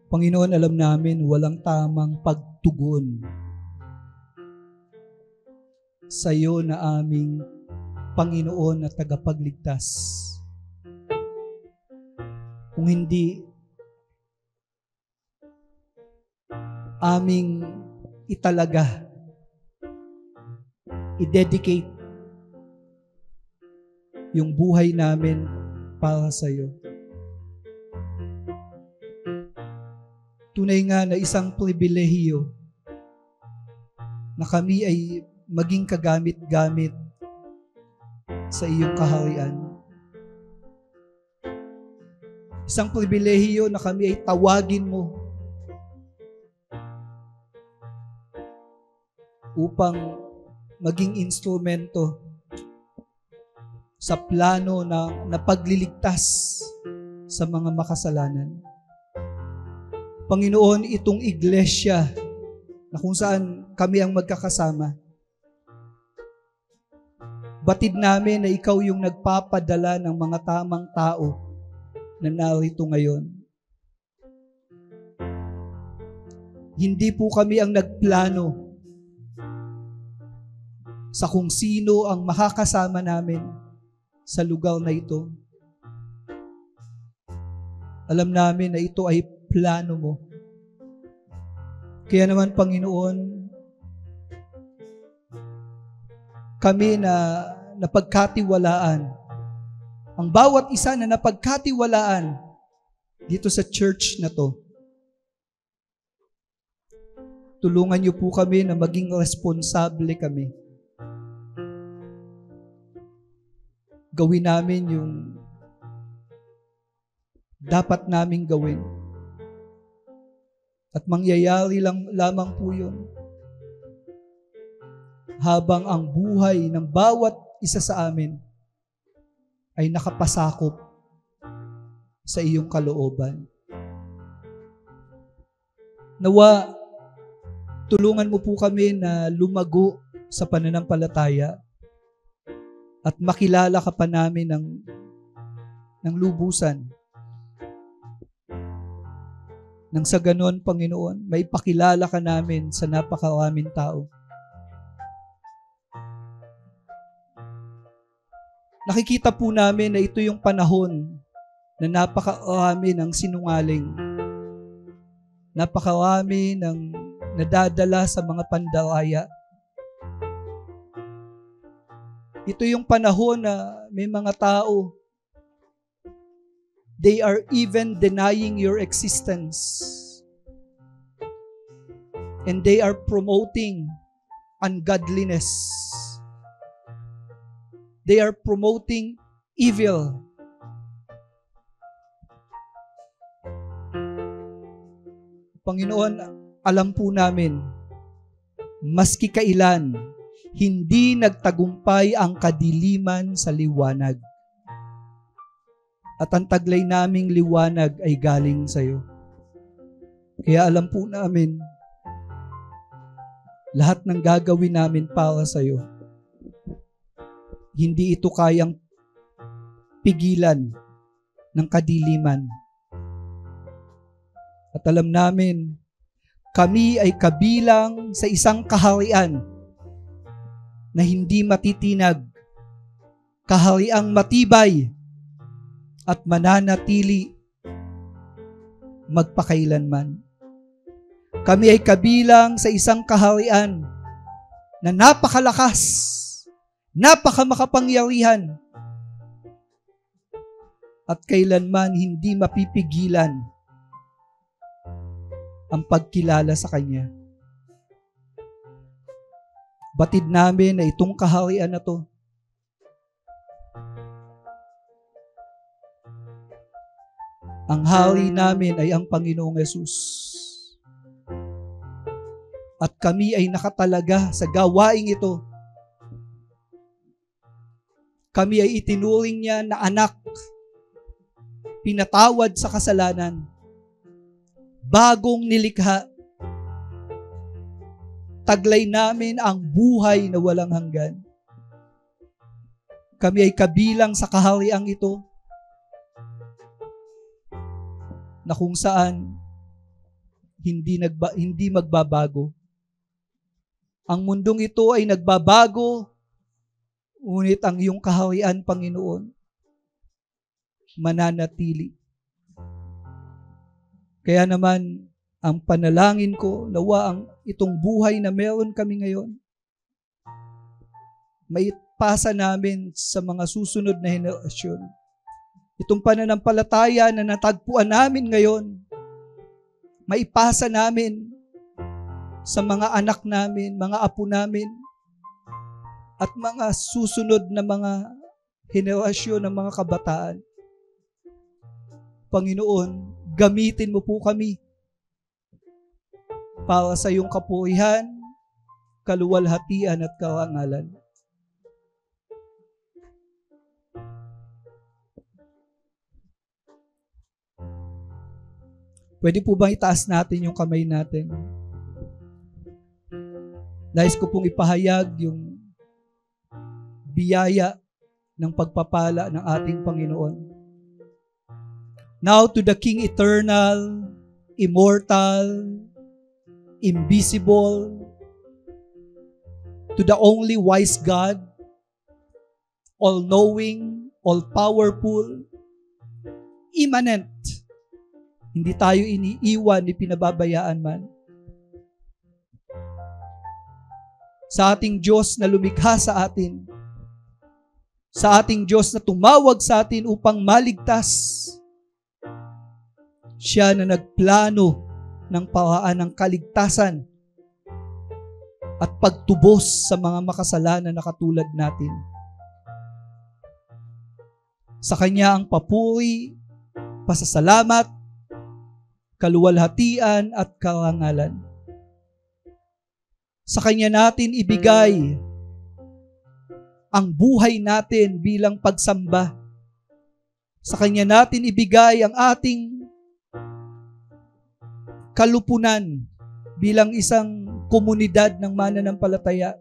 Panginoon, alam namin walang tamang pagtugon sa iyo na aming Panginoon at tagapagligtas. Kung hindi aming italaga, i-dedicate yung buhay namin para sa iyo. Tunay nga na isang pribilehiyo na kami ay maging kagamit-gamit sa iyong kaharian. Isang pribilehiyo na kami ay tawagin mo upang maging instrumento sa plano na pagliligtas sa mga makasalanan. Panginoon, itong iglesia na kung saan kami ang magkakasama, batid namin na ikaw yung nagpapadala ng mga tamang tao na narito ngayon. Hindi po kami ang nagplano sa kung sino ang makakasama namin sa lugar na ito. Alam namin na ito ay plano mo. Kaya naman, Panginoon, kami na napagkatiwalaan, ang bawat isa na napagkatiwalaan dito sa church na to, tulungan niyo po kami na maging responsable kami. Gawin namin yung dapat naming gawin. At mangyayari lamang po yun habang ang buhay ng bawat isa sa amin ay nakapasakop sa iyong kalooban. Nawa tulungan mo po kami na lumago sa pananampalataya at makilala ka pa namin ng lubusan. Nang sa ganon, Panginoon, may pakilala ka namin sa napakaraming tao. Nakikita po namin na ito yung panahon na napakarami ng sinungaling. Napakarami ng nadadala sa mga pandaraya. Ito yung panahon na may mga tao, they are even denying your existence. And they are promoting ungodliness. They are promoting evil. Panginoon, alam po namin, maski kailan, hindi nagtagumpay ang kadiliman sa liwanag. At ang taglay naming liwanag ay galing sa iyo. Kaya alam po namin, lahat ng gagawin namin para sa iyo, hindi ito kayang pigilan ng kadiliman. At alam namin, kami ay kabilang sa isang kaharian na hindi matitinag, kahariang matibay at mananatili magpakailanman. Kami ay kabilang sa isang kaharian na napakalakas, napakamakapangyarihan, at kailanman hindi mapipigilan ang pagkilala sa Kanya. Batid namin na itong kaharian na to ang hari namin ay ang Panginoong Yesus. At kami ay nakatalaga sa gawaing ito. Kami ay itinuring niya na anak, pinatawad sa kasalanan, bagong nilikha. Taglay namin ang buhay na walang hanggan. Kami ay kabilang sa kahariang ito na kung saan hindi magbabago. Ang mundong ito ay nagbabago, ngunit ang iyong kaharian, Panginoon, mananatili. Kaya naman, ang panalangin ko, nawa ang itong buhay na meron kami ngayon, maipasa namin sa mga susunod na henerasyon. Itong pananampalataya na natagpuan namin ngayon, maipasa namin sa mga anak namin, mga apo namin, at mga susunod na mga henerasyon ng mga kabataan. Panginoon, gamitin mo po kami para sa iyong kapurihan, kaluwalhatian at karangalan. Pwede po bang itaas natin yung kamay natin? Nais ko pong ipahayag yung biyaya ng pagpapala ng ating Panginoon. Now to the King eternal, immortal, invisible, to the only wise God, all-knowing, all-powerful, immanent. Hindi tayo iniiwan ni pinababayaan man. Sa ating Diyos na lumikha sa atin, sa ating Diyos na tumawag sa atin upang maligtas, siya na nagplano ng paraan ng kaligtasan at pagtubos sa mga makasalanan na katulad natin. Sa Kanya ang papuri, pasasalamat, kaluwalhatian at karangalan. Sa Kanya natin ibigay ang buhay natin bilang pagsamba. Sa Kanya natin ibigay ang ating kalupunan bilang isang komunidad ng mananampalataya.